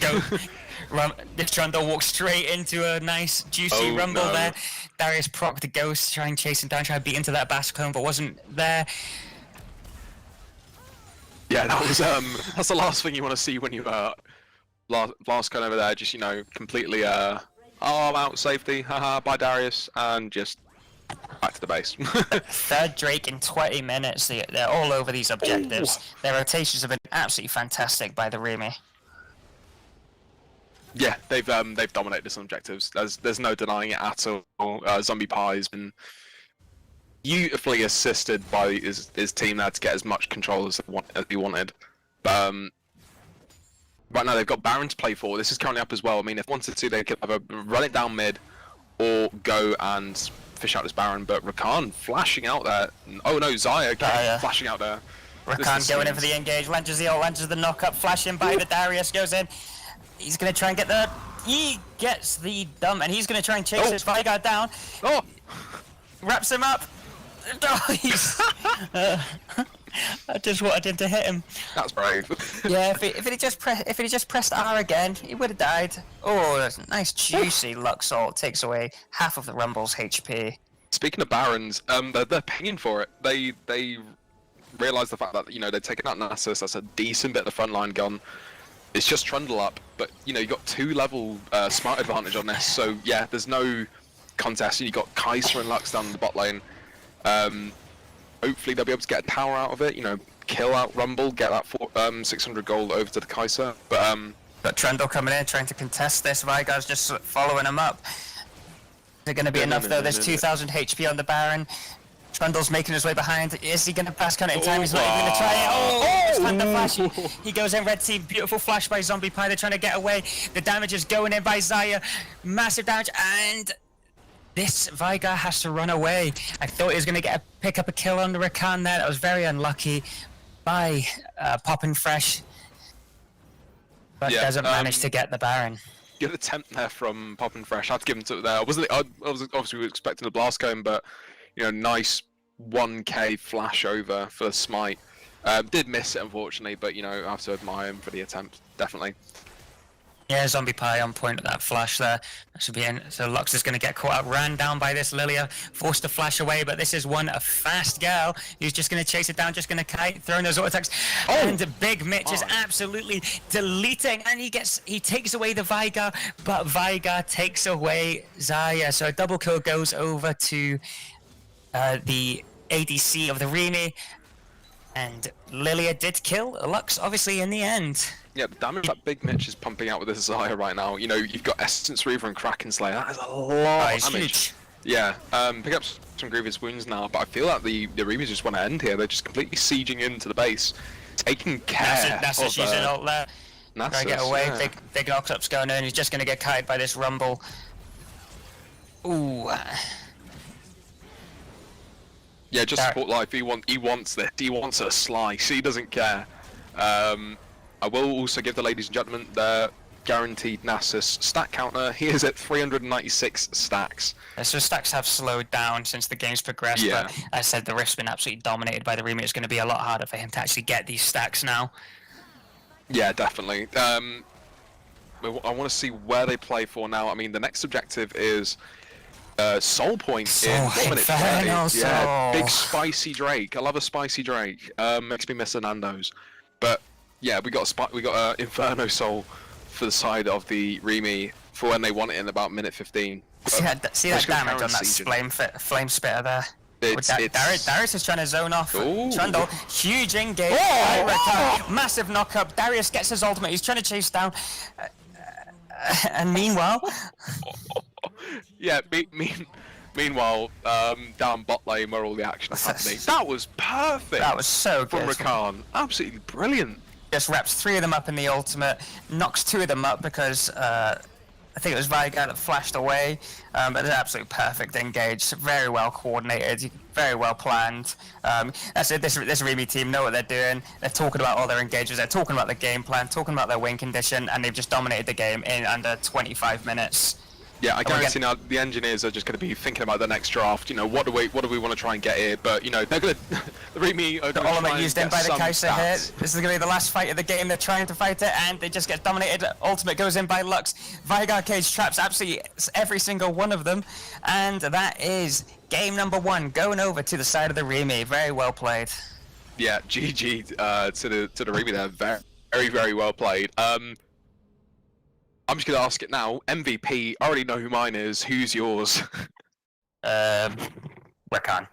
This Trundle walks straight into a nice juicy rumble there. Darius proc the Ghost, trying to chase him down, trying to beat into that Bascone, but wasn't there. Yeah, that was that's the last thing you want to see when you last gun over there. Just completely oh, I'm out safety, haha, bye Darius, and just back to the base. Third Drake in 20 minutes. They're all over these objectives. Ooh. Their rotations have been absolutely fantastic by the Remy. Yeah, they've dominated some objectives. There's no denying it at all. Zombie Pie has been beautifully assisted by his team there to get as much control as he wanted. But right now they've got Baron to play for. This is currently up as well. I mean, if wanted to, they could either run it down mid or go and fish out this Baron. But Rakan flashing out there. Oh no, Xayah flashing out there. Rakan going in for the engage. Launches the ult, launches the knock-up, flashing by the Darius, goes in. He's going to try and get the... He gets the dump, and he's going to try and chase this Veigar down. Oh! Wraps him up. Oh, he's... I just wanted him to hit him. That's brave. Yeah, if he just pressed R again, he would have died. Oh, that's a nice juicy Lux ult. Takes away half of the Rumble's HP. Speaking of Barons, they're paying for it. They realise the fact that they've taken out Nasus. That's a decent bit of the frontline gun. It's just Trundle up, but you got 2 level smart advantage on this. So yeah, there's no contest. You got Kai'Sa and Lux down in the bot lane. Hopefully they'll be able to get a tower out of it. Kill out Rumble, get that 600 gold over to the Kai'Sa. But Trundle coming in, trying to contest this. Veigar's just following him up. Is it going to be enough though? There's 2,000 HP on the Baron. Trundle's making his way behind. Is he going to pass count in time? He's not even going to try it. Oh, Thunder Flash. He goes in, red team. Beautiful flash by Zombie Pie. They're trying to get away. The damage is going in by Xayah. Massive damage. And this Veigar has to run away. I thought he was going to pick up a kill on the Rakan there. That was very unlucky by Poppin Fresh. But doesn't manage to get the Baron. Good attempt there from Poppin Fresh. I had to give him to there. I was obviously expecting the blast cone, but nice 1k flash over for the smite. Did miss it unfortunately, but I have to admire him for the attempt, definitely. Yeah, Zombie Pie on point with that flash there. That should be in. So Lux is going to get caught up, ran down by this Lilia, forced to flash away, but this is a fast gal who's just going to chase it down, just going to kite, throwing those auto attacks. And Big Mitch is absolutely deleting, and he takes away the Veigar, but Veigar takes away Xayah. So a double kill goes over to the ADC of the Remy, and Lilia did kill Lux, obviously, in the end. Yeah, the damage that Big Mitch is pumping out with this Xayah right now. You've got Essence Reaver and Kraken Slayer. That is a lot of damage. Huge. Yeah, pick up some grievous wounds now, but I feel like the Reavers just want to end here. They're just completely sieging into the base, taking care Nasus of... using ult there. Nasus, Try to get away. yeah. Big knock-up's going in. He's just going to get kited by this Rumble. Ooh. Yeah, just support life. He wants this. He wants a slice. He doesn't care. I will also give the ladies and gentlemen their guaranteed Nasus stat counter. He is at 396 stacks. So stacks have slowed down since the game's progressed, but as I said, the Rift's been absolutely dominated by the Remy. It's going to be a lot harder for him to actually get these stacks now. Yeah, definitely. I want to see where they play for now. I mean, the next objective is Soul Point in 1 minute 30. Yeah, big spicy Drake. I love a spicy Drake. Makes me miss Nando's. But yeah, we got Inferno Soul for the side of the Remy for when they want it in about minute 15. See that damage on that flame spitter there? Darius is trying to zone off Trundle. Huge engage. Massive knock-up. Darius gets his ultimate. He's trying to chase down. And meanwhile... yeah, meanwhile, down bot lane where all the action is happening. That was perfect. That was so good. From Rakan. Absolutely brilliant. Just wraps 3 of them up in the ultimate, knocks 2 of them up because I think it was Veigar that flashed away, but an absolute perfect engage, very well coordinated, very well planned. That's it, this Remy team know what they're doing. They're talking about all their engages, they're talking about the game plan, talking about their win condition, and they've just dominated the game in under 25 minutes. Yeah, I guarantee now the engineers are just going to be thinking about the next draft. What do we want to try and get here? But they're going to the Remy are going to ultimate used in by the Kai'Sa here. This is going to be the last fight of the game. They're trying to fight it, and they just get dominated. Ultimate goes in by Lux. Veigar cage traps absolutely every single one of them, and that is game number 1 going over to the side of the Remy. Very well played. Yeah, GG to the Remy there. Very, very well played. I'm just gonna ask it now. MVP. I already know who mine is. Who's yours? Rakan.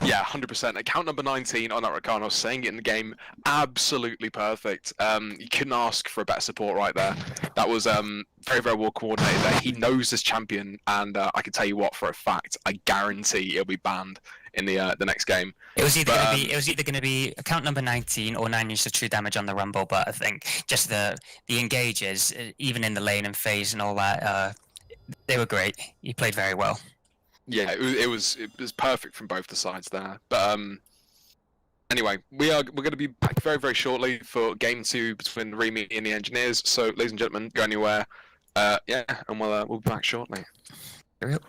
Yeah, 100%. Account number 19 on that Rakan. I was saying it in the game. Absolutely perfect. You couldn't ask for a better support right there. That was very, very well coordinated there. He knows this champion, and I can tell you what, for a fact, I guarantee it'll be banned in the next game. It was either going to be account number 19 or 9 inches of true damage on the Rumble, but I think just the engages, even in the lane and phase and all that, they were great. He played very well. Yeah, it was perfect from both the sides there. But anyway, we're going to be back very, very shortly for game 2 between Remy and the Engineers. So, ladies and gentlemen, go anywhere. Yeah, and we'll be back shortly. Here we go.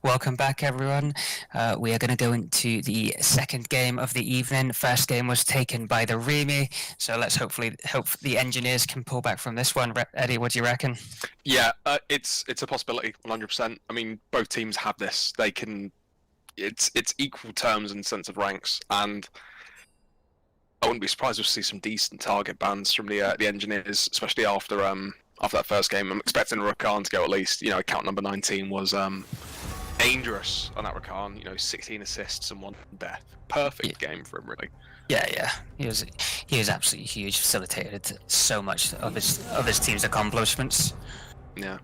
Welcome back, everyone. We are going to go into the second game of the evening. First game was taken by the Remy, so let's hope the engineers can pull back from this one. Eddie, what do you reckon? Yeah, it's a possibility, 100%. I mean, both teams have this. They can. It's equal terms in sense of ranks, and I wouldn't be surprised to see some decent target bans from the engineers, especially after that first game. I'm expecting Rakan to go at least. You know, account number 19 was dangerous on that Rakan. 16 assists and 1 death. Perfect game for him, really. Yeah. He was absolutely huge. Facilitated so much of his team's accomplishments. Yeah.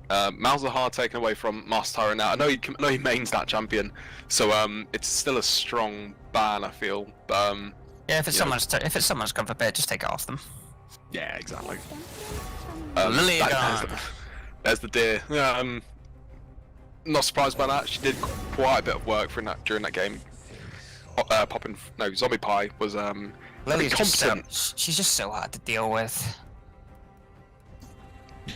Malzahar taken away from Master Tyra now. I know he mains that champion, so it's still a strong ban, I feel. Yeah, if it's someone's come for bed, just take it off them. Yeah, exactly. Liliagon. There's the deer. Yeah, not surprised by that. She did quite a bit of work during that game. Zombie Pie was Lily's competent. she's just so hard to deal with.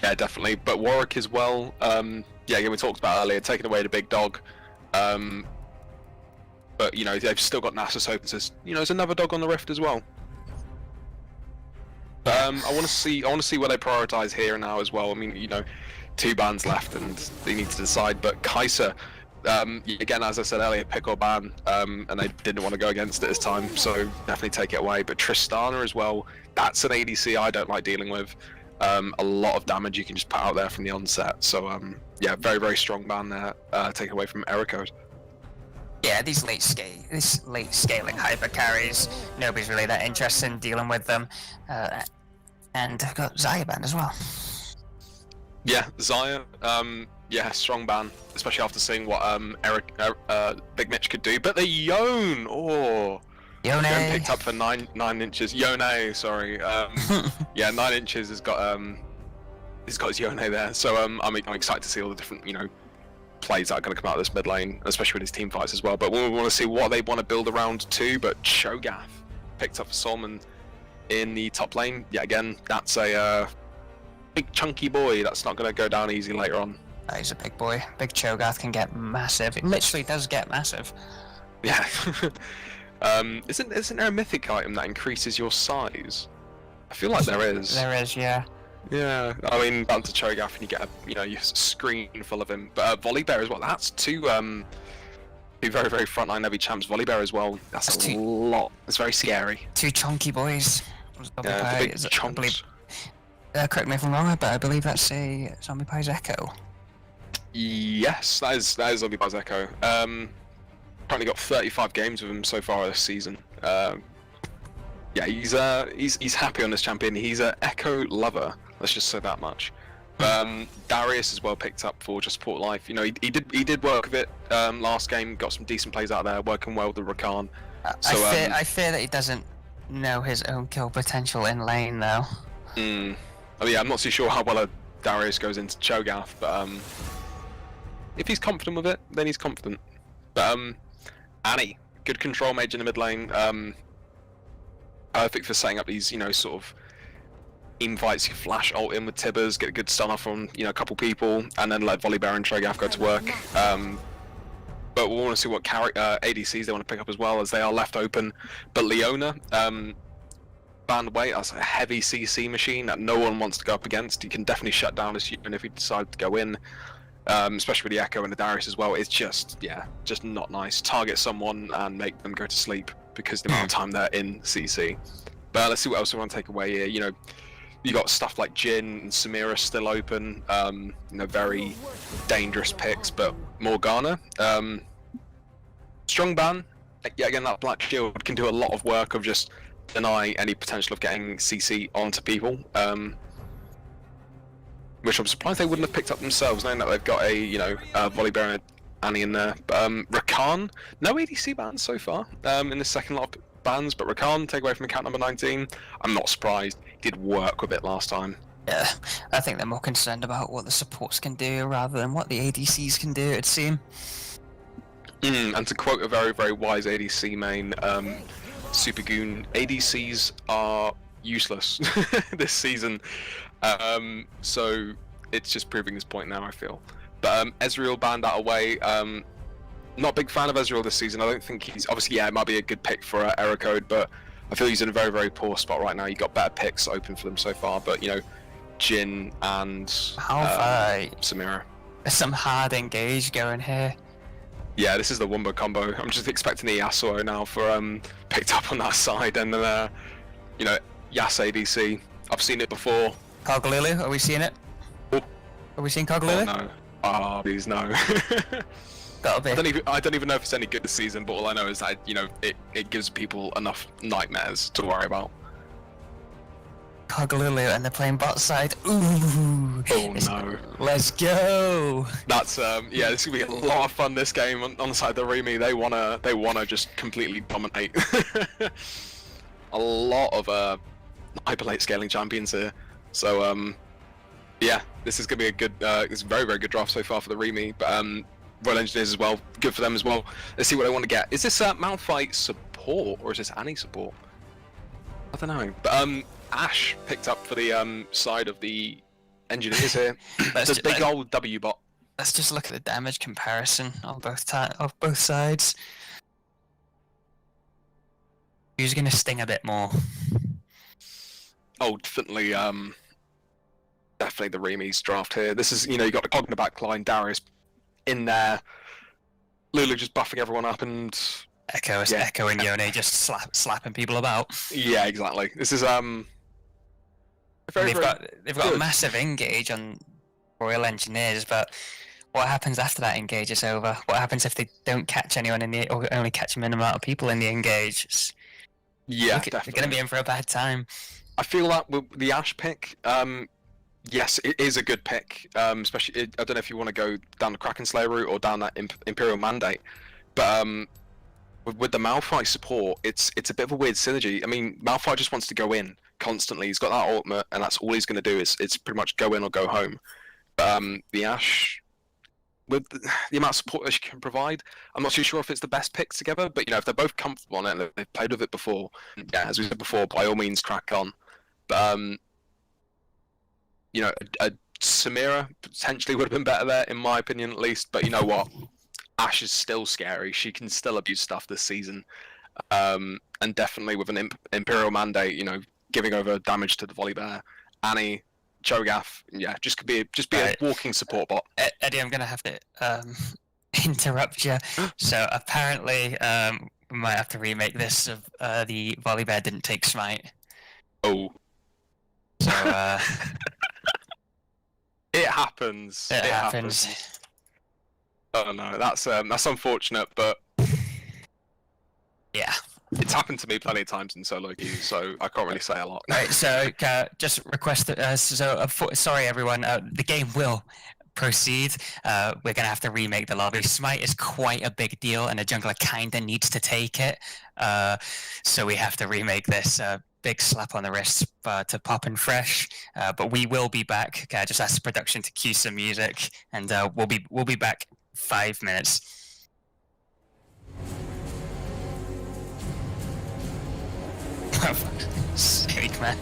Yeah, definitely. But Warwick as well. Again, we talked about earlier, taking away the big dog. But they've still got Nasus open. So there's another dog on the Rift as well. I want to see where they prioritize here and now as well. I mean, 2 bans left, and they need to decide. But Kai'Sa, again, as I said earlier, pick or ban, and they didn't want to go against it this time, so definitely take it away. But Tristana as well, that's an ADC I don't like dealing with. A lot of damage you can just put out there from the onset. So very, very strong ban there, taken away from Eriko. Yeah, these late scaling hyper carries, nobody's really that interested in dealing with them. And I've got Xayah banned as well. Yeah, Xayah, strong ban, especially after seeing what Big Mitch could do. But the Yone, Yone picked up for 9 inches. Yone, sorry. 9 inches has got his Yone there. So I'm excited to see all the different plays that are going to come out of this mid lane, especially with his team fights as well. But we want to see what they want to build around too. But Cho'Gath picked up for Solomon in the top lane. Yeah, again, that's a big chunky boy. That's not going to go down easy later on. He's a big boy. Big Cho'Gath can get massive. It literally does get massive. Yeah. Isn't there a mythic item that increases your size? I feel like there is. There is, yeah. Yeah, I mean, down to Cho'Gath and you get your screen full of him. But Volibear as well. That's two very, very frontline heavy champs. Volibear as well. That's a lot. It's very scary. 2 chunky boys. Yeah, the big chunks. Correct me if I'm wrong, but I believe that's a Zombie Pie's Echo. Yes, that is Zombie Pie's Echo. Currently got 35 games with him so far this season. He's happy on this champion. He's an Echo lover. Let's just say that much. Darius as well picked up for just Support Life. He did work with it last game. Got some decent plays out there, working well with the Rakan. I fear that he doesn't know his own kill potential in lane though. I'm not too sure how well Darius goes into Cho'Gath, but if he's confident with it, then he's confident. But Annie, good control mage in the mid lane. Perfect for setting up these, sort of invites. You flash ult in with Tibbers, get a good stun off on, a couple people, and then let Volibear and Cho'Gath go to work. But we want to see what ADCs they want to pick up as well, as they are left open. But Leona, banned away. That's a heavy CC machine that no one wants to go up against. You can definitely shut down his unit if you decide to go in. Especially with the Echo and the Darius as well. It's just not nice. Target someone and make them go to sleep because the amount of time they're in CC. But let's see what else we want to take away here. You got stuff like Jhin and Samira still open. Very dangerous picks. But Morgana, strong ban. Yeah, again, that Black Shield can do a lot of work of just deny any potential of getting CC onto people. Which I'm surprised they wouldn't have picked up themselves, knowing that they've got a Volibear and Annie in there. But Rakan, no ADC bans so far in the second lot of bans, but Rakan take away from account number 19. I'm not surprised. He did work with it last time. Yeah, I think they're more concerned about what the supports can do rather than what the ADCs can do, it'd seem. And to quote a very, very wise ADC main, Supergoon, ADCs are useless this season. So it's just proving this point now, I feel. But Ezreal banned out away. Not a big fan of Ezreal this season. I don't think he's obviously it might be a good pick for Error Code, but I feel he's in a very, very poor spot right now. You got better picks open for them so far, but Jhin and Samira. There's some hard engage going here. Yeah, this is the Wumba combo. I'm just expecting the Yasuo now for picked up on that side, and then Yas ADC. I've seen it before. Coglulu, are we seeing it? Oh. Are we seeing Coglulu? Oh no. Oh, please no. Gotta be. I don't even know if it's any good this season, but all I know is that it gives people enough nightmares to worry about. Coglulu and they're playing bot side. Ooh. Oh no. Let's go. That's this is gonna be a lot of fun. This game on the side of the Remy, they wanna just completely dominate. A lot of hyper late scaling champions here. So yeah, this is gonna be a good, it's a very, very good draft so far for the Remy. But Royal Engineers as well, good for them as well. Let's see what they want to get. Is this Malphite support or is this Annie support? I don't know. But Ashe picked up for the side of the Engineers here. There's a big old W bot. Let's just look at the damage comparison on both sides. Who's gonna sting a bit more? Oh, definitely the Remy's draft here. This is you got the Cogna backline, Darius in there, Lulu just buffing everyone up, and Echo and Yone just slapping people about. Yeah, exactly. This is they've got a massive engage on Royal Engineers, but what happens after that engage is over? What happens if they don't catch anyone or only catch a minimum amount of people in the engage? Yeah, they're going to be in for a bad time. I feel that with the Ashe pick, yes, it is a good pick. Especially, I don't know if you want to go down the Kraken Slayer route or down that Imperial Mandate, but with the Malphite support, it's a bit of a weird synergy. I mean, Malphite just wants to go in constantly. He's got that ultimate, and that's all he's going to do. It's pretty much go in or go home. The Ashe, with the amount of support that she can provide, I'm not too sure if it's the best pick together. But if they're both comfortable on it, and they've played with it before, yeah, as we said before, by all means crack on. But a Samira potentially would have been better there, in my opinion at least. But you know what? Ashe is still scary. She can still abuse stuff this season, and definitely with an Imperial Mandate, giving over damage to the Volibear, Annie, Cho'Gath, yeah, just be a walking support bot. Eddie, I'm gonna have to interrupt you. So apparently, we might have to remake this. Of the Volibear didn't take smite. Oh. So it happens. It happens. Oh no, that's unfortunate, but yeah, it's happened to me plenty of times in solo queues, so I can't really say a lot. Right, so just request. Sorry everyone, the game will proceed. We're gonna have to remake the lobby. Smite is quite a big deal, and a jungler kinda needs to take it. So we have to remake this. Big slap on the wrist to Pop and Fresh, but we will be back. Just ask the production to cue some music, and we'll be back 5 minutes. For fuck's sake, man.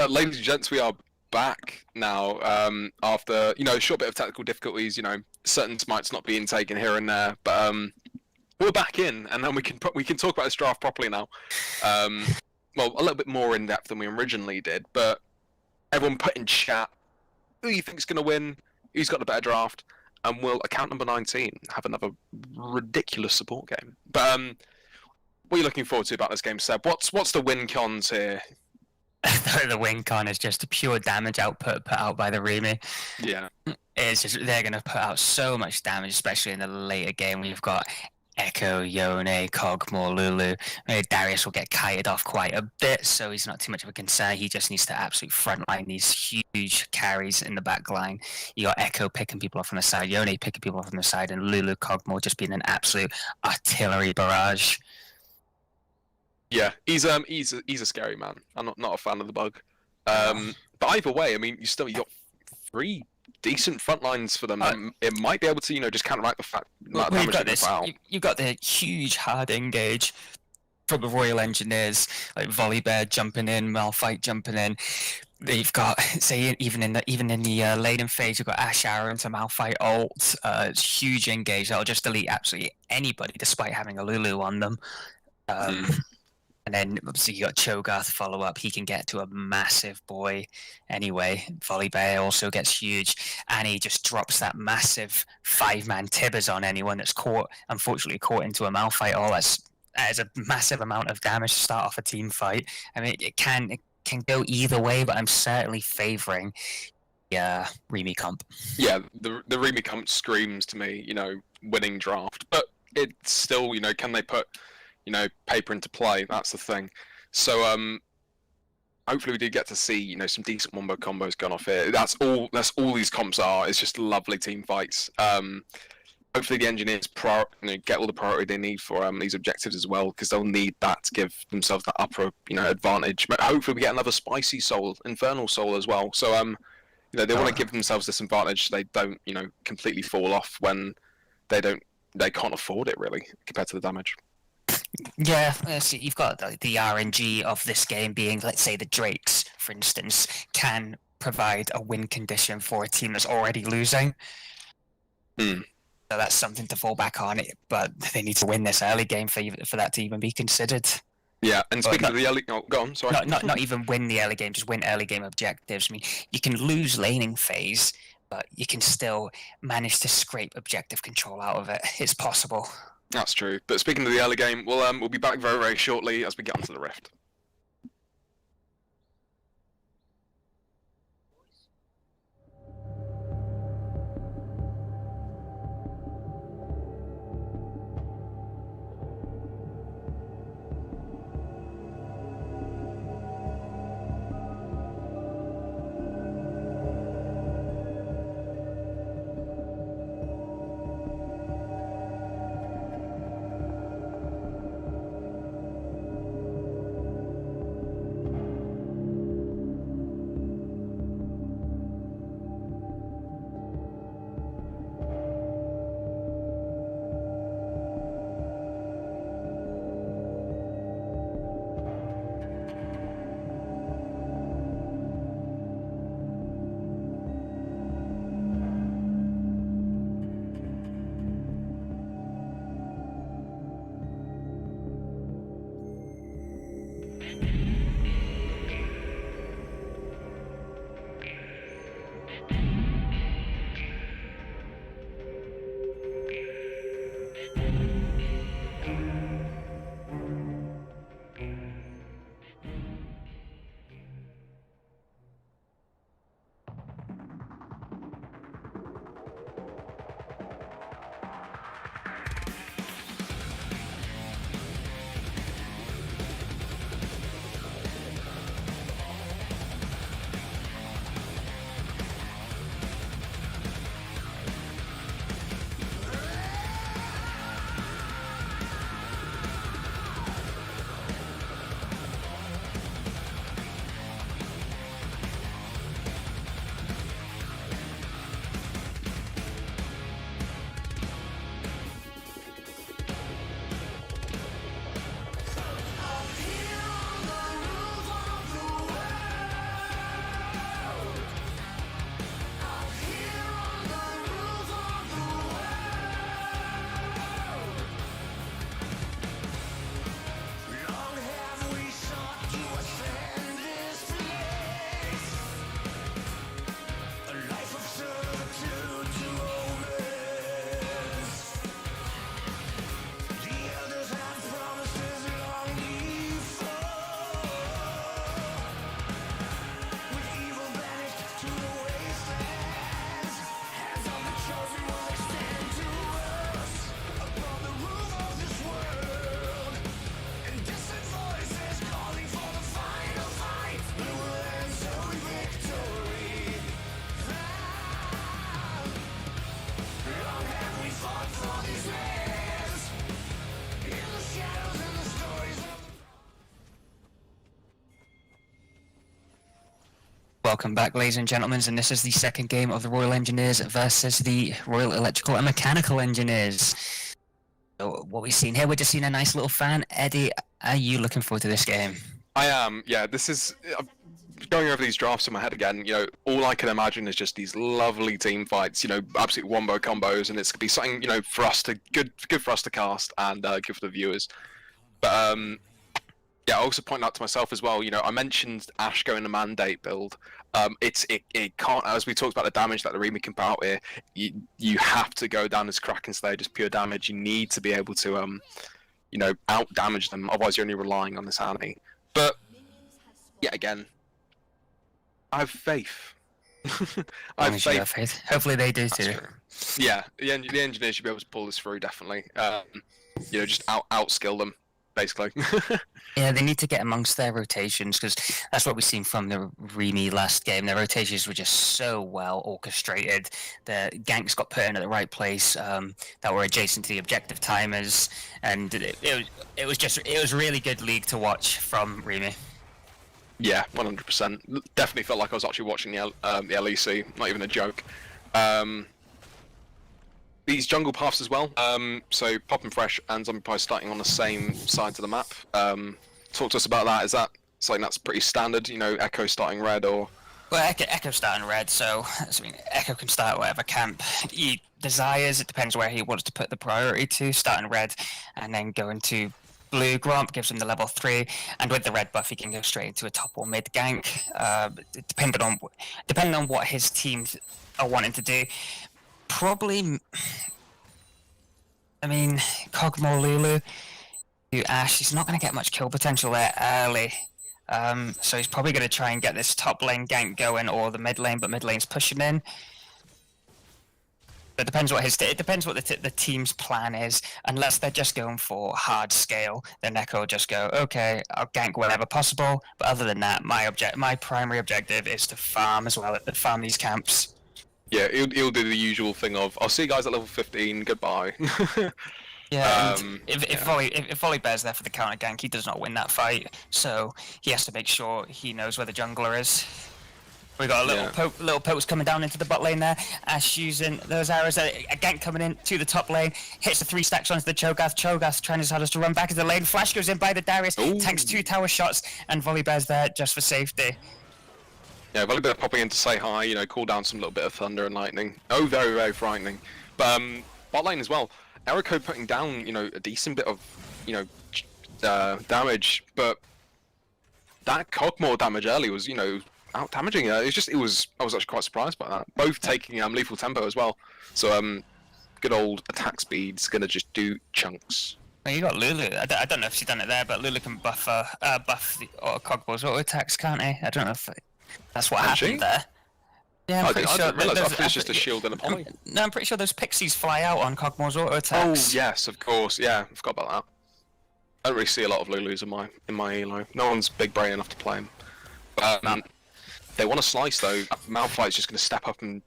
Ladies and gents, we are back now. After a short bit of technical difficulties, certain smites not being taken here and there, but we're back in, and then we can talk about this draft properly now. Well, a little bit more in depth than we originally did, but everyone put in chat who you think's going to win, who's got the better draft, and will account number 19 have another ridiculous support game. But what are you looking forward to about this game, Seb? What's the win cons here? The win con is just a pure damage output put out by the Remy. Yeah. It's just they're going to put out so much damage, especially in the later game when you've got Echo, Yone, Kog'Maw, Lulu. Maybe Darius will get kited off quite a bit, so he's not too much of a concern. He just needs to absolutely frontline these huge carries in the back line. You got Echo picking people off on the side, Yone picking people off on the side, and Lulu, Kog'Maw just being an absolute artillery barrage. Yeah, he's a scary man. I'm not a fan of the bug. But either way, I mean, you got 3 decent front lines for them. It might be able to, just counteract the fact that you've got the huge hard engage from the Royal Engineers, like Volibear jumping in, Malphite jumping in. They've got, say, even in the laden phase, you've got Ash Arrow into Malphite ult. It's huge engage that'll just delete absolutely anybody, despite having a Lulu on them. And then obviously you got Cho'Gath follow up. He can get to a massive boy anyway. Volibear also gets huge, and he just drops that massive 5-man Tibbers on anyone that's unfortunately caught into a Malphite. That is a massive amount of damage to start off a team fight. I mean, it can go either way, but I'm certainly favouring the Remy comp. Yeah, the Remy comp screams to me, winning draft, but it's still, can they put paper into play? That's the thing. So hopefully we do get to see some decent wombo combos going off here. That's all these comps are. It's just lovely team fights. Hopefully the engineers get all the priority they need for these objectives as well, because they'll need that to give themselves that upper advantage. But hopefully we get another spicy soul, infernal soul as well. So they want to give themselves this advantage so they don't completely fall off when they can't afford it really compared to the damage. Yeah, so you've got the RNG of this game being, let's say, the Drakes, for instance, can provide a win condition for a team that's already losing. So that's something to fall back on, but they need to win this early game for that to even be considered. Yeah, and speaking of the early... Oh, go on, sorry. Not even win the early game, just win early game objectives. I mean, you can lose laning phase, but you can still manage to scrape objective control out of it. It's possible. That's true. But speaking of the early game, we'll be back very, very shortly as we get onto the Rift. Welcome back, ladies and gentlemen, and this is the second game of the Royal Engineers versus the Royal Electrical and Mechanical Engineers. So what we've seen here, we're just seeing a nice little fan. Eddie, are you looking forward to this game? I am, yeah. This is going over these drafts in my head again. You know, all I can imagine is just these lovely team fights. You know, absolute wombo combos, and it's gonna be something for us to good for us to cast and good for the viewers. But yeah, I also point out to myself as well. You know, I mentioned Ash going the mandate build. It can't, as we talked about the damage that the Remy can put out here. You have to go down as Kraken Slayer, just pure damage. You need to be able to out damage them. Otherwise, you're only relying on this army. But yeah, again, I have faith. I have faith. Hopefully they do too. Yeah, the engineers should be able to pull this through, definitely. Just outskill them, basically. Yeah, they need to get amongst their rotations, because that's what we've seen from the Remy last game. Their rotations were just so well orchestrated. The ganks got put in at the right place that were adjacent to the objective timers, and it was really good league to watch from Remy. Yeah, 100%. Definitely felt like I was actually watching the LEC. Not even a joke. These jungle paths as well. So Poppin' Fresh and Zombie Pie starting on the same sides of the map. Talk to us about that. Is that something that's pretty standard? You know, Echo starting red or? Well, Echo starting red, so I mean, Echo can start whatever camp he desires. It depends where he wants to put the priority to. Starting red, and then going to blue. Gromp gives him the level 3, and with the red buff, he can go straight into a top or mid gank. Depending on what his teams are wanting to do. Probably, I mean, Kog'Maw Lulu to Ash, he's not going to get much kill potential there early. So he's probably going to try and get this top lane gank going, or the mid lane, but mid lane's pushing in. It depends what it depends what the team's plan is. Unless they're just going for hard scale, then Echo will just go, okay, I'll gank wherever possible. But other than that, my primary objective is to farm as well, farm these camps. Yeah, he'll do the usual thing of, I'll see you guys at level 15, goodbye. Yeah, if Volibear's there for the counter gank, he does not win that fight, so he has to make sure he knows where the jungler is. We got a little pokes coming down into the bot lane there. Ash using those arrows, a gank coming in to the top lane, hits the 3 stacks onto the Cho'Gath. Cho'Gath trying his hardest to run back into the lane. Flash goes in by the Darius, tanks 2 tower shots, and Volibear's there just for safety. Yeah, Volibear popping in to say hi, cool down some little bit of thunder and lightning. Oh, very, very frightening. But bot lane as well. Erico putting down, a decent bit of, damage, but that Kog'Maw damage early was, out damaging her. I was actually quite surprised by that. Both taking lethal tempo as well. So good old attack speed's gonna just do chunks. Well, you got Lulu. I don't know if she's done it there, but Lulu can buff the Kog'Maw's auto attacks, can't he? I don't know if that's what happened there. Yeah, I'm pretty sure. I thought it was just a shield and a poly. No, I'm pretty sure those pixies fly out on Kog'Maw's auto attacks. Oh yes, of course. Yeah, I forgot about that. I don't really see a lot of Lulus in my elo. No one's big brain enough to play him. They want to slice though. Malphite's just going to step up and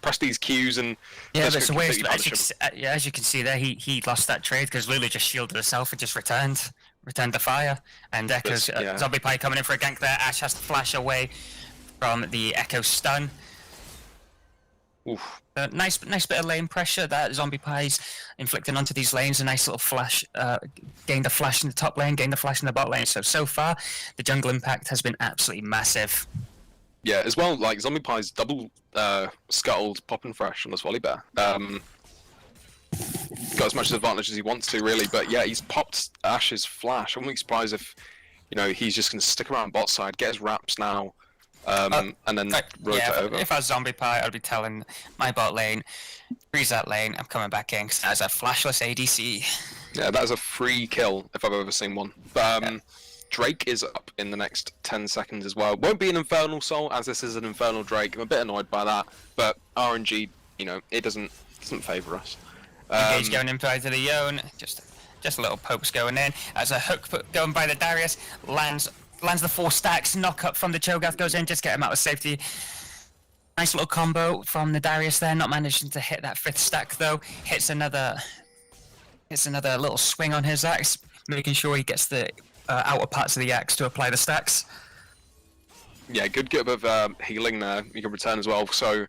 press these Qs and. Yeah, but it's a waste. As you can see there, he lost that trade because Lulu just shielded herself and just returned the fire. And Echo's Zombie Pie coming in for a gank there. Ash has to flash away from the Echo stun. Oof. Nice bit of lane pressure that Zombie Pie's inflicting onto these lanes. A nice little flash, gained a flash in the top lane, gained a flash in the bot lane. So far, the jungle impact has been absolutely massive. Yeah, as well, like Zombie Pie's double scuttled Poppin' Fresh on this Volibear. Got as much advantage as he wants to, really, but yeah, he's popped Ash's flash. I wouldn't be surprised if, he's just going to stick around bot side, get his wraps now, and then rotate over. If I was Zombie Pie, I'd be telling my bot lane, freeze that lane, I'm coming back in, because that's a flashless ADC. Yeah, that is a free kill, if I've ever seen one. But Drake is up in the next 10 seconds as well. Won't be an Infernal Soul, as this is an Infernal Drake. I'm a bit annoyed by that, but RNG, it doesn't favour us. Engage going in by the Yone, just a little pokes going in, as a hook going by the Darius, lands the 4 stacks, knock up from the Cho'Gath goes in, just get him out of safety. Nice little combo from the Darius there, not managing to hit that 5th stack though. Hits another little swing on his axe, making sure he gets the outer parts of the axe to apply the stacks. Yeah, good bit of healing there. You can return as well. So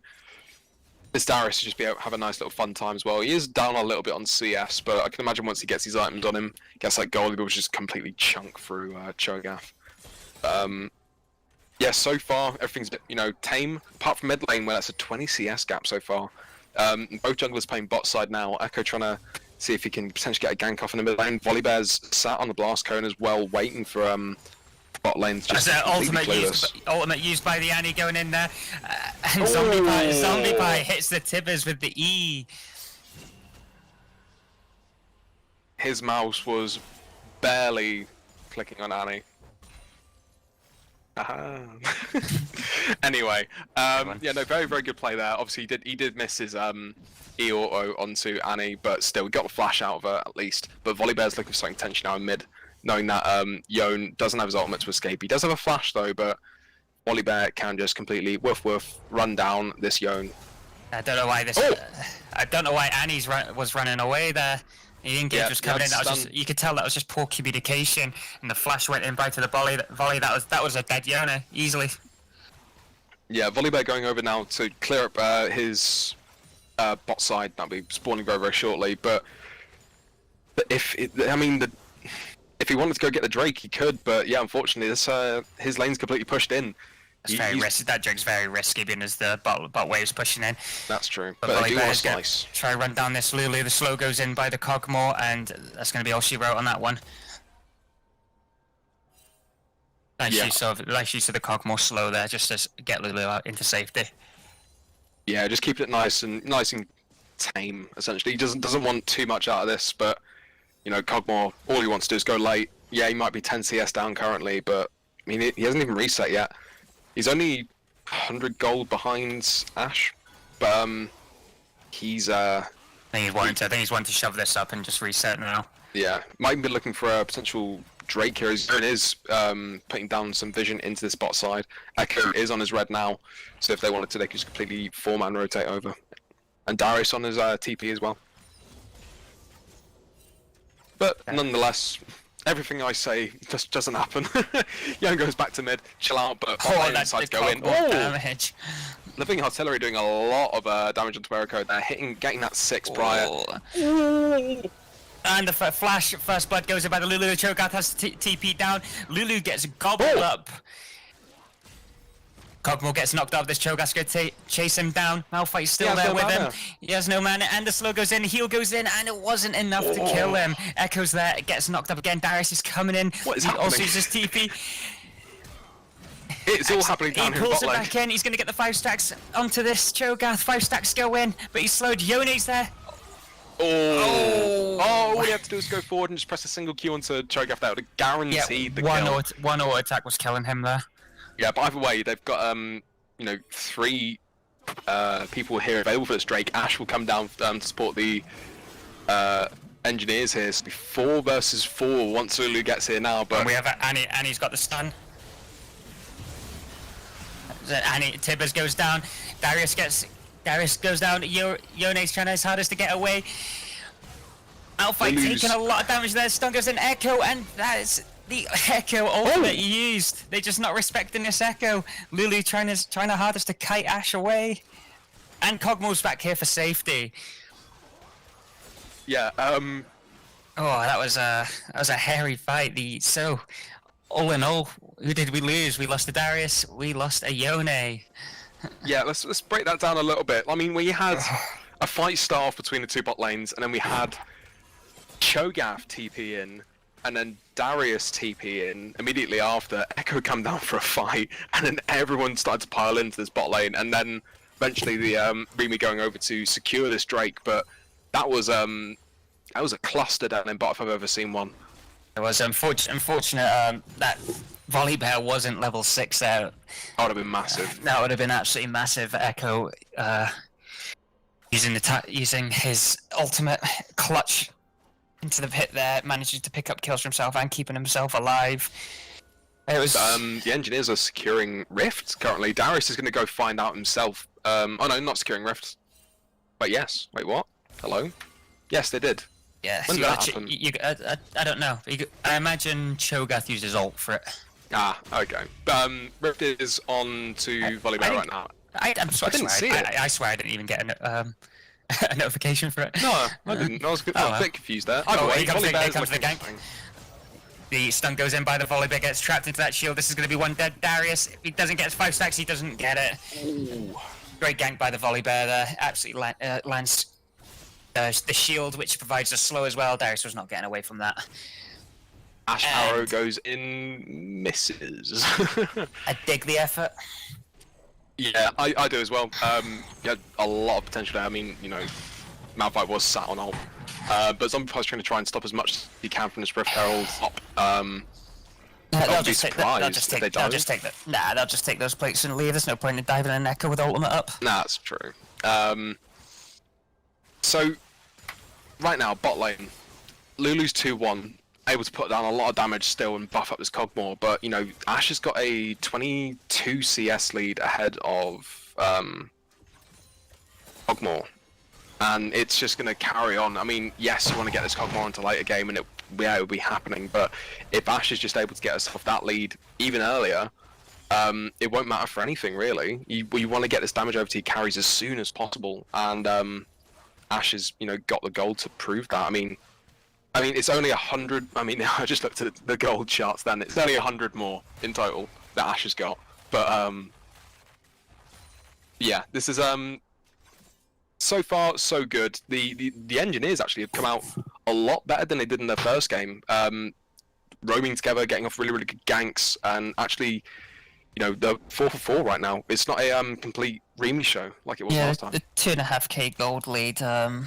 this Darius to just be able to have a nice little fun time as well. He is down a little bit on CS, but I can imagine once he gets these items on him, gets that gold, he'll just completely chunk through Cho'Gath. Yeah, so far everything's tame, apart from mid lane where that's a 20 CS gap so far. Both junglers playing bot side now. Echo trying to see if he can potentially get a gank off in the mid lane. Volibear's sat on the blast cone as well, waiting for bot lane's just ultimate used by the Annie going in there, and Zombie Pie hits the Tibbers with the E. His mouse was barely clicking on Annie. Anyway, yeah, no, very very good play there. Obviously he did miss his E auto onto Annie, but still got a flash out of her at least. But Volibear's looking for something tension now in mid, knowing that Yone doesn't have his ultimate to escape. He does have a flash though, but Volibear can just completely run down this Yone. I don't know why I don't know why Annie's was running away there. The engage was coming in. You could tell that was just poor communication, and the flash went in right to the volley. That was a dead Yone easily. Yeah, Volibear going over now to clear up his bot side. That'll be spawning very very shortly. But if he wanted to go get the Drake, he could. But yeah, unfortunately, his lane's completely pushed in. It's very risky. That Drake's very risky, being as the bot wave's pushing in. That's true. But they do want to slice. Try run down this Lulu. The slow goes in by the Kog'Maw, and that's going to be all she wrote on that one. Nice use of the Kog'Maw slow there, just to get Lulu out into safety. Yeah, just keeping it nice and tame. Essentially, he doesn't want too much out of this, but Kog'Maw, all he wants to do is go late. Yeah, he might be 10 CS down currently, but I mean he hasn't even reset yet. He's only 100 gold behind Ashe, but he's I think he's wanting to shove this up and just reset now. Yeah, might be looking for a potential Drake here. He's putting down some vision into this bot side. Echo is on his red now, so if they wanted to, they could just completely 4-man rotate over. And Darius on his TP as well. But nonetheless, everything I say just doesn't happen. Yone goes back to mid, chill out, but that sides go in. Damage. Living Artillery doing a lot of damage onto Echo there, getting that 6 prior. And the flash, first blood goes in by the Lulu. The Cho'Gath has TP down. Lulu gets gobbled up. Kog'Maw gets knocked off. This Cho'Gath's going to chase him down. Malphite's still there with him. He has no mana, and the slow goes in. Heal goes in, and it wasn't enough to kill him. Echo's there, gets knocked up again. Darius is coming in. What is happening? Also uses TP. It's all happening down here. He pulls it back in. He's going to get the 5 stacks onto this Cho'Gath. 5 stacks go in, but he's slowed. Yone's there. All we have to do is go forward and just press a single Q onto Cho'Gath. That would have guaranteed the kill. One auto attack was killing him there. Yeah, but either way, they've got 3 people here available for this Drake. Ashe will come down to support the engineers here. So 4 versus 4 once Lulu gets here now. But and we have Annie. Annie's got the stun. Tibbers goes down. Darius goes down. Yone's trying his hardest to get away. Malphite taking a lot of damage there. Stun goes in. Echo, and that is the Echo ultimate used. They're just not respecting this Echo. Lulu trying her hardest to kite Ashe away. And Kog'Maw's back here for safety. Yeah. Oh, that was a hairy fight. All in all, who did we lose? We lost to Darius. We lost a Yone. Yeah, let's break that down a little bit. I mean, we had a fight start off between the 2 bot lanes, and then we had Cho'Gath TP in, and then Darius TP in immediately after. Echo come down for a fight, and then everyone started to pile into this bot lane, and then eventually the Remy going over to secure this Drake. But that was a cluster down in bot if I've ever seen one. It was unfortunate that Volibear wasn't level 6 there. That would have been massive. That would have been absolutely massive. Echo using his ultimate clutch into the pit there, managing to pick up kills for himself and keeping himself alive. It was the engineers are securing rifts currently. Darius is going to go find out himself. Oh no, not securing rifts. But yes. Wait, what? Hello? Yes, they did. Yeah, when did that happen? I don't know. I imagine Cho'Gath used his ult for it. Ah, okay. Rift is on to Volibear right now. I didn't see it. I swear I didn't even get a notification for it. No, I didn't. I was Oh, a well. bit confused there. Either way, here comes Volibear's the gank. The stun goes in by the Volibear, gets trapped into that shield. This is going to be one dead Darius. If he doesn't get his 5 stacks, he doesn't get it. Ooh. Great gank by the Volibear there. Absolutely lands the shield, which provides a slow as well. Darius was not getting away from that. Ash Arrow goes in, misses. I dig the effort. Yeah, I do as well. Yeah, a lot of potential there. I mean, Malphite was sat on ult. But Zombiefire's trying to stop as much as he can from this Rift Herald up. They'll just take those plates and leave. There's no point in diving an Echo with ultimate up. Nah, that's true. So, right now, bot lane, Lulu's 2-1, able to put down a lot of damage still and buff up this Cogmore, but, Ash has got a 22 CS lead ahead of Cogmore. And it's just going to carry on. I mean, yes, you want to get this Cogmore into later game, and it will be happening, but if Ash is just able to get herself that lead even earlier, it won't matter for anything, really. You want to get this damage over to your carries as soon as possible, and Ash has, got the gold to prove that. I mean, it's only 100. I mean, I just looked at the gold charts. Then it's only 100 more in total that Ash has got. But yeah, this is so far so good. The engineers actually have come out a lot better than they did in their first game. Roaming together, getting off really good ganks, and actually, they're 4-for-4 right now. It's not a complete Remy show like it was last time. The 2.5k gold lead. I'll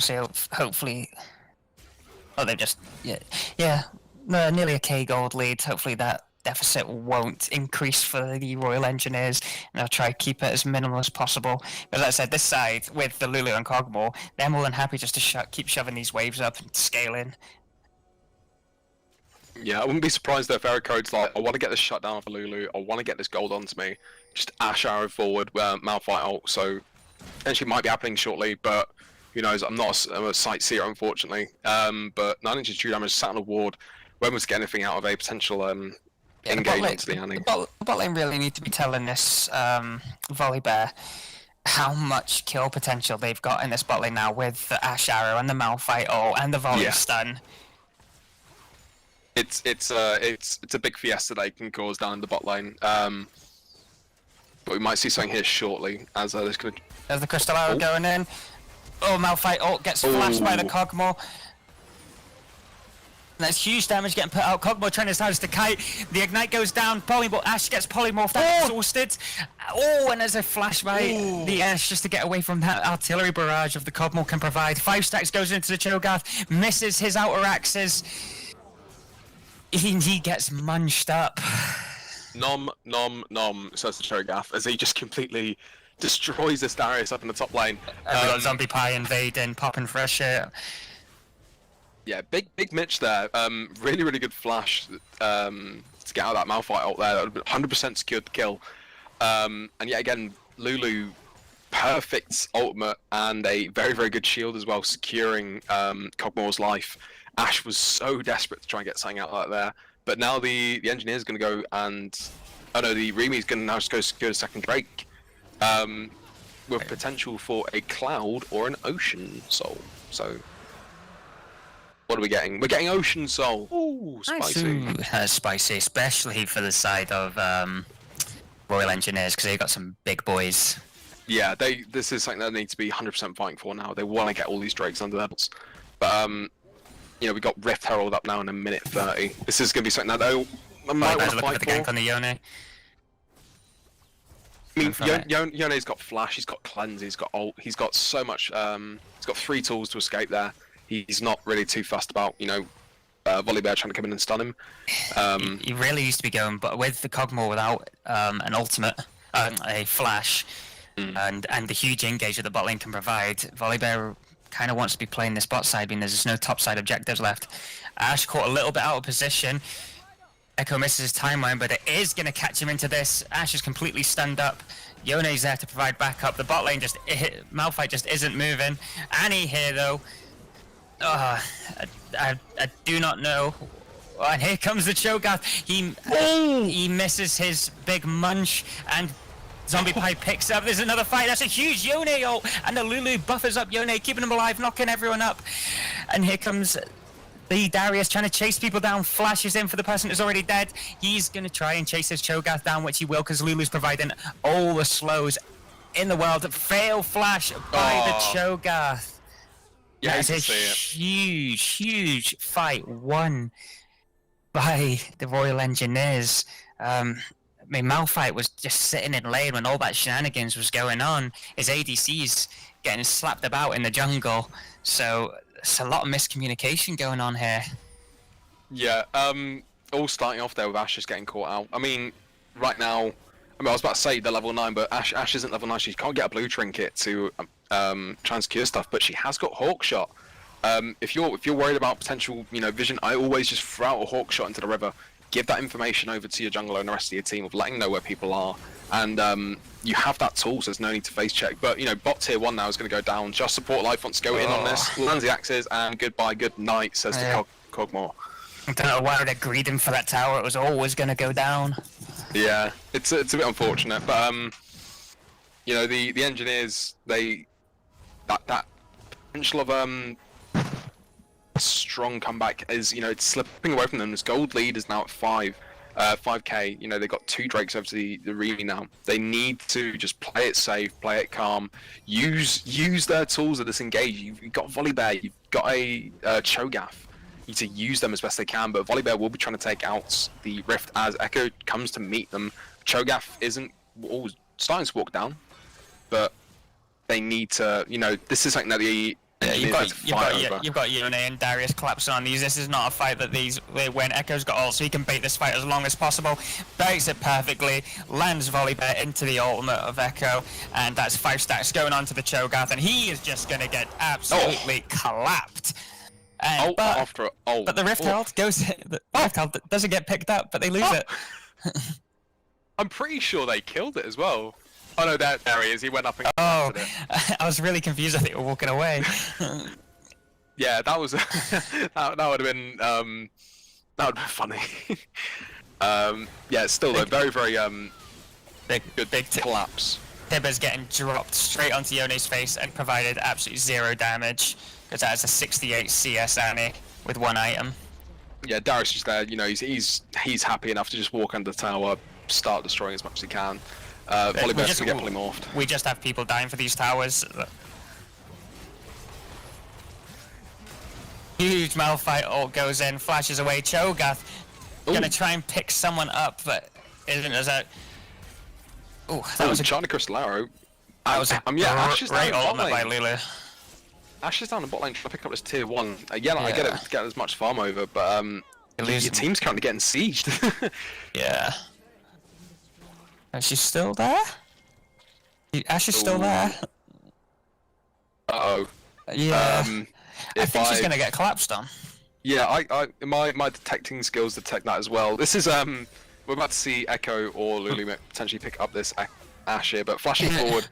say hopefully. Oh, they just nearly a K gold lead. Hopefully that deficit won't increase for the Royal Engineers, and I'll try to keep it as minimal as possible. But as I said, this side with the Lulu and Cogmore, they're more than happy just to keep shoving these waves up and scale in. Yeah, I wouldn't be surprised though if Ericode's like, I want to get this shut down for Lulu, I want to get this gold onto me, just Ash Arrow forward, Malphite ult, so actually might be happening shortly, but who knows, I'm not a sightseer unfortunately, but 9 inches true damage, sat on a ward, when was getting anything out of a potential engage into the Annie. The bot lane really need to be telling this Volibear how much kill potential they've got in this bot lane now with the Ash Arrow and the Malphite ult and the volley stun. It's a big fiesta they can cause down in the bot lane. But we might see something here shortly as there's gonna. There's the Crystal Arrow going in. Oh, Malphite ult gets flashed by the Cogmore. That's huge damage getting put out. Cogmore trying his hardest to kite. The ignite goes down. Ash gets polymorphed out, exhausted. Oh, and there's a flash by the Ash just to get away from that artillery barrage of the Cogmore can provide. 5 stacks goes into the Cho'Gath, misses his outer axes. He gets munched up. Nom, says the Cho'Gath, as he just completely destroys this Darius up in the top lane. We got Zombie Pie invading, popping fresh air. Yeah, big Mitch there. Really good flash to get out of that Malphite ult there. That would have been 100% secured the kill. And yet again, Lulu, perfect ultimate and a very good shield as well, securing Cogmore's life. Ash was so desperate to try and get something out like there. But now the engineer's going to go and... Oh no, the Remy's going to now just go secure a second Drake. With potential for a Cloud or an Ocean Soul. So... What are we getting? We're getting Ocean Soul. Ooh, spicy. Spicy, especially for the side of Royal Engineers, because they've got some big boys. Yeah, this is something they need to be 100% fighting for now. They want to get all these Drakes under their belts. But, we got Rift Herald up now in a minute 30. This is going to be something that I might want to fight for. The gank on the Yone. I mean, Yone's got Flash, he's got Cleanse, he's got Ult, he's got so much, he's got 3 tools to escape there. He's not really too fussed about, Volibear trying to come in and stun him. He really used to be going, but with the Cogmore without an ultimate, a flash, and the huge engage that the bot lane can provide, Volibear kind of wants to be playing this bot side, being there's no top side objectives left. Ash caught a little bit out of position. Echo misses his timeline, but it is going to catch him into this. Ash is completely stunned up. Yone's there to provide backup. The bot lane Malphite just isn't moving. Annie here though. I do not know And here comes the Cho'Gath. He misses his big munch, and Zombie Pie picks up. There's another fight. That's a huge Yone ult, and the Lulu buffers up Yone, keeping him alive, knocking everyone up. And here comes the Darius trying to chase people down, flashes in for the person who's already dead. He's going to try and chase his Cho'Gath down, which he will, because Lulu's providing all the slows in the world. Fail flash by the Cho'Gath. Yeah, That's a huge fight won by the Royal Engineers. I mean, Malphite was just sitting in lane when all that shenanigans was going on. His ADC's getting slapped about in the jungle, so it's a lot of miscommunication going on here. Yeah, all starting off there with Ashe just getting caught out. I mean, right now, I was about to say they're level 9, but Ashe isn't level 9. She can't get a blue trinket to try and secure stuff, but she has got Hawkshot. If you're worried about potential, vision, I always just throw out a Hawkshot into the river. Give that information over to your jungler and the rest of your team of letting know where people are, and you have that tool, so there's no need to face check. But bot tier 1 now is going to go down. Just Support Life wants to go in on this. Lands the axes, and goodbye, good night, says to Kog'Maw. I don't know why they greeted him for that tower. It was always going to go down. Yeah, it's a bit unfortunate, but the engineers, that potential of strong comeback is it's slipping away from them. This gold lead is now at 5k. They've got 2 Drakes over to the Remy now. They need to just play it safe, play it calm, use their tools at this engage. You've got Volibear, you've got a Cho'Gath. You need to use them as best they can, but Volibear will be trying to take out the Rift as Echo comes to meet them. Cho'Gath isn't starting to walk down, but they need to, this is something that the you've got Yone and Darius collapsing on these. This is not a fight that they win. Echo's got ult, so he can bait this fight as long as possible. Baits it perfectly, lands Volibear into the ultimate of Echo, and that's 5 stacks going on to the Cho'Gath, and he is just going to get absolutely clapped. And, but the Rift Herald goes. The Rift Herald doesn't get picked up, but they lose it. I'm pretty sure they killed it as well. Oh no, there he is. He went up and it. I was really confused. I think they were walking away. Yeah, that was that would have been funny. Yeah, still though, very big collapse. Tibbers getting dropped straight onto Yone's face and provided absolutely 0 damage, because that is a 68 CS Annie with 1 item. Yeah, Darius is there. He's happy enough to just walk under the tower, start destroying as much as he can. Volibear's gonna get polymorphed. We just have people dying for these towers. Huge Malphite ult goes in, flashes away. Cho'Gath gonna try and pick someone up, but isn't as a. Ooh, that was a China Crystalaro. That was a Ashe is great down ultimate by Lulu. Ashe is down the bot lane trying to pick up this tier 1. I get it, get as much farm over, but your team's currently getting sieged. Yeah. Is she still there? Ashe is still there. Uh-oh. Yeah. I think she's gonna get collapsed on. Yeah, my detecting skills detect that as well. This is we're about to see Echo or Lulu potentially pick up this Ashe here, but flashing forward,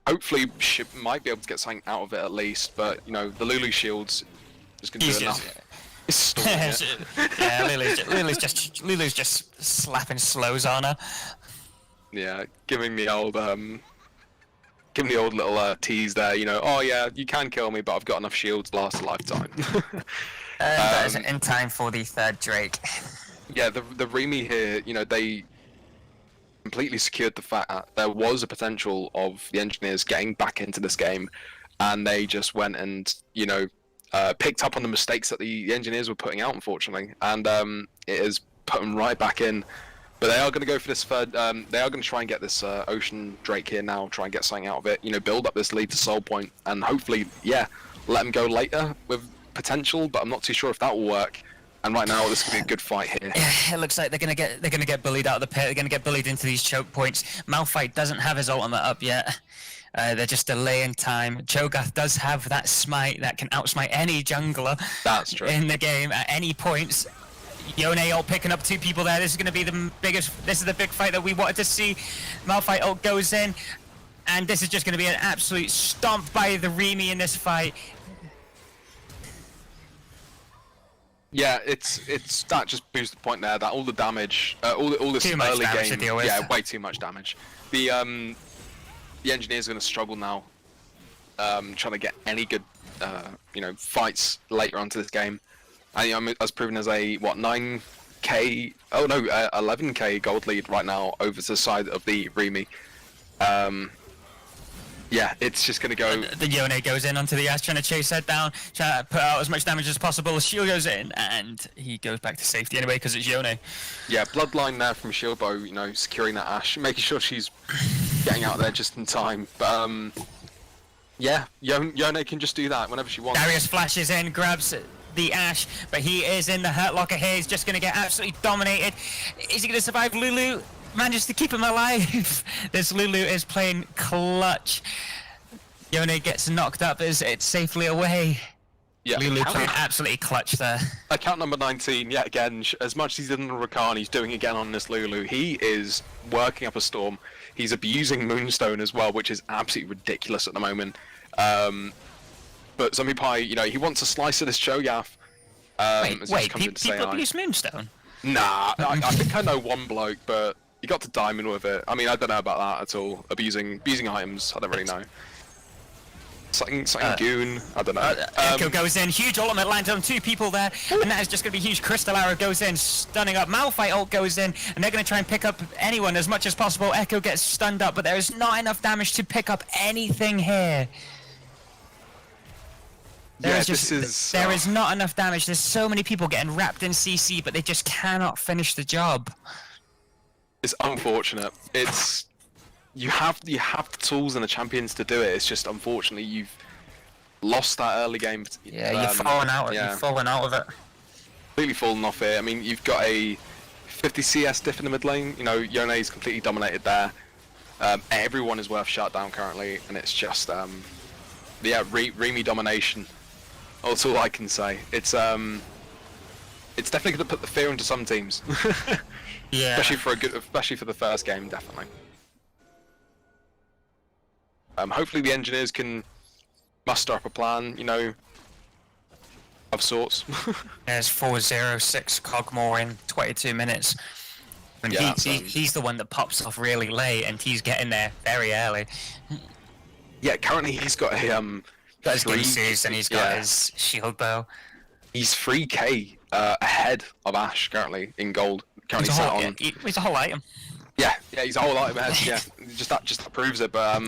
hopefully she might be able to get something out of it at least. But the Lulu shields is gonna do enough. Yeah, Lulu's just slapping slows on her. Yeah, giving the old little tease there. Oh yeah, you can kill me, but I've got enough shields to last a lifetime. That is in time for the 3rd Drake. Yeah, the Remy here, they completely secured the fact that there was a potential of the engineers getting back into this game, and they just went and picked up on the mistakes that the engineers were putting out, unfortunately, and it has put them right back in. But they are going to go for this 3rd. They are going to try and get this Ocean Drake here now, try and get something out of it. Build up this lead to Soul Point, and hopefully, let them go later with potential. But I'm not too sure if that will work. And right now, this could be a good fight here. Yeah, it looks like they're gonna get bullied out of the pit. They're gonna get bullied into these choke points. Malphite doesn't have his ultimate up yet. They're just delaying time. Cho'Gath does have that smite that can outsmite any jungler. That's true. In the game at any points. Yone ult picking up 2 people there. This is going to be the biggest. This is the big fight that we wanted to see. Malphite ult goes in, and this is just going to be an absolute stomp by the Remy in this fight. Yeah, it's that just proves the point there that all the damage, all this Too much early damage to game, deal with. yeah, way too much damage. The engineers are going to struggle now, trying to get any good, fights later onto this game. And I was proven as a 9k, 11k gold lead right now over to the side of the Remy. Yeah, it's just gonna go. The Yone goes in onto the Ash, trying to chase that down, trying to put out as much damage as possible. Shield goes in, and he goes back to safety anyway because it's Yone. Yeah, bloodline there from Shieldbow, securing that Ash, making sure she's getting out there just in time. But yeah, Yone can just do that whenever she wants. Darius flashes in, grabs the Ash, but he is in the hurt locker here. He's just going to get absolutely dominated. Is he going to survive? Lulu manages to keep him alive. This Lulu is playing clutch. Yone gets knocked up as it's safely away. Yeah, Lulu playing absolutely clutch there. Account number 19, yet again, as much as he's done on Rakan, he's doing again on this Lulu. He is working up a storm. He's abusing Moonstone as well, which is absolutely ridiculous at the moment. But Zombie Pie, he wants a slice of this Cho'Gath. People abuse Moonstone? Nah, I think I know one bloke, but he got to diamond with it. I mean, I don't know about that at all. Abusing items, I don't really know. Something goon, I don't know. Echo goes in, huge ultimate lands on 2 people there, and that is just going to be huge. Crystal Arrow goes in, stunning up. Malphite ult goes in, and they're going to try and pick up anyone as much as possible. Echo gets stunned up, but there is not enough damage to pick up anything here. There is not enough damage. There's so many people getting wrapped in CC, but they just cannot finish the job. It's unfortunate. You have the tools and the champions to do it. It's just unfortunately you've lost that early game. Yeah, you've fallen out. You've fallen out of it. Completely fallen off here. I mean, you've got a 50 CS diff in the mid lane. Yone's completely dominated there. Everyone is worth shut down currently, and it's just Remy domination. That's all I can say. It's definitely going to put the fear into some teams. Yeah. Especially for the first game, definitely. Hopefully the engineers can muster up a plan, of sorts. There's 406 Cogmore in 22 minutes. And yeah, he's the one that pops off really late, and he's getting there very early. Yeah, currently he's got a got his Ginsus and he's got his shield bow. He's 3k ahead of Ash currently in gold. Currently he's a whole item. Yeah, he's a whole item ahead. Yeah, just that proves it. But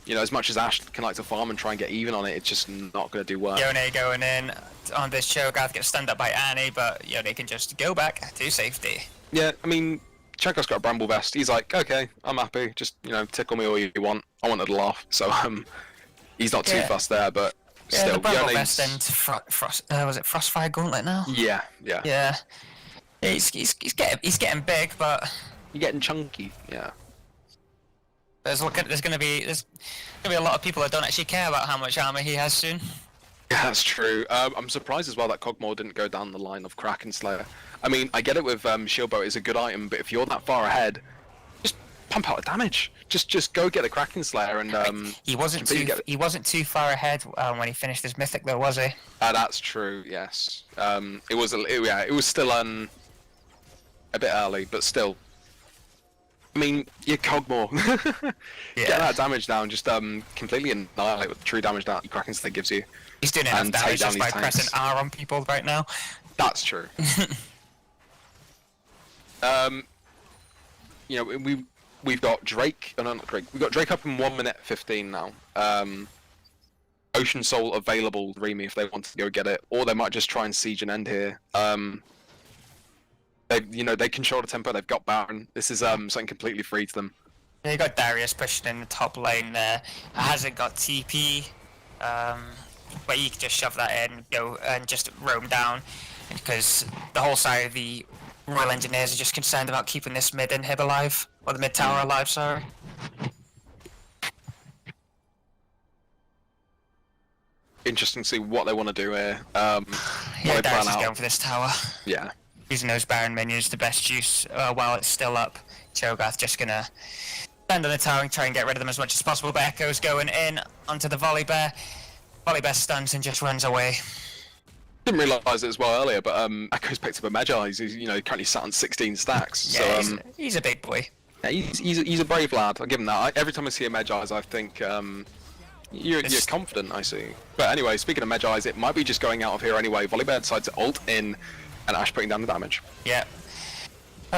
as much as Ash can like to farm and try and get even on it, it's just not going to do work. Yone going in on this Cho'Gath, gets stunned up by Annie, but Yone can just go back to safety. Yeah, I mean, Cho'Gath's got a Bramble Vest. He's like, okay, I'm happy. Just tickle me all you want. I wanted to laugh. So he's not too fussed there, but still. The Bramble Vest and was it Frostfire Gauntlet now? Yeah. Yeah. He's getting big, but you're getting chunky. Yeah. There's gonna be a lot of people that don't actually care about how much armor he has soon. Yeah, that's true. I'm surprised as well that Cogmore didn't go down the line of Kraken Slayer. I mean, I get it with Shieldbow is a good item, but if you're that far ahead, just pump out the damage. Just go get the Kraken Slayer and he wasn't too far ahead when he finished his mythic though, was he? That's true. Yes. It was still a bit early, but still. I mean, you're Cogmore. Get that damage down, just completely annihilate with the true damage that Kraken Slayer gives you. He's doing enough damage just by pressing R on people right now. That's true. We've got Drake. Oh, no, not Drake. We've got Drake up in 1 minute 15 now. Ocean Soul available, Remy, if they want to go get it, or they might just try and siege and end here. They control the tempo. They've got Baron. This is something completely free to them. You got Darius pushing in the top lane there. Hasn't got TP, but you can just shove that in, go and just roam down, because the whole side of the Royal Engineers are just concerned about keeping this mid inhib alive, or the mid tower alive. Sorry. Interesting to see what they want to do here. Yeah, Darius is going for this tower. Yeah. Using those Baron minions to best use while it's still up. Cho'Gath just gonna stand on the tower and try and get rid of them as much as possible, but Echo's going in onto the Volley Bear. Volley Bear stuns and just runs away. Didn't realise it as well earlier, but Echo's picked up a Magi's. He's currently sat on 16 stacks. Yeah, So he's a big boy. yeah, he's a brave lad. I'll give him that. Every time I see a Magi's, I think you're confident. I see. But anyway, speaking of Magi's, it might be just going out of here anyway. Volibear decides to ult in, and Ash putting down the damage. Yeah.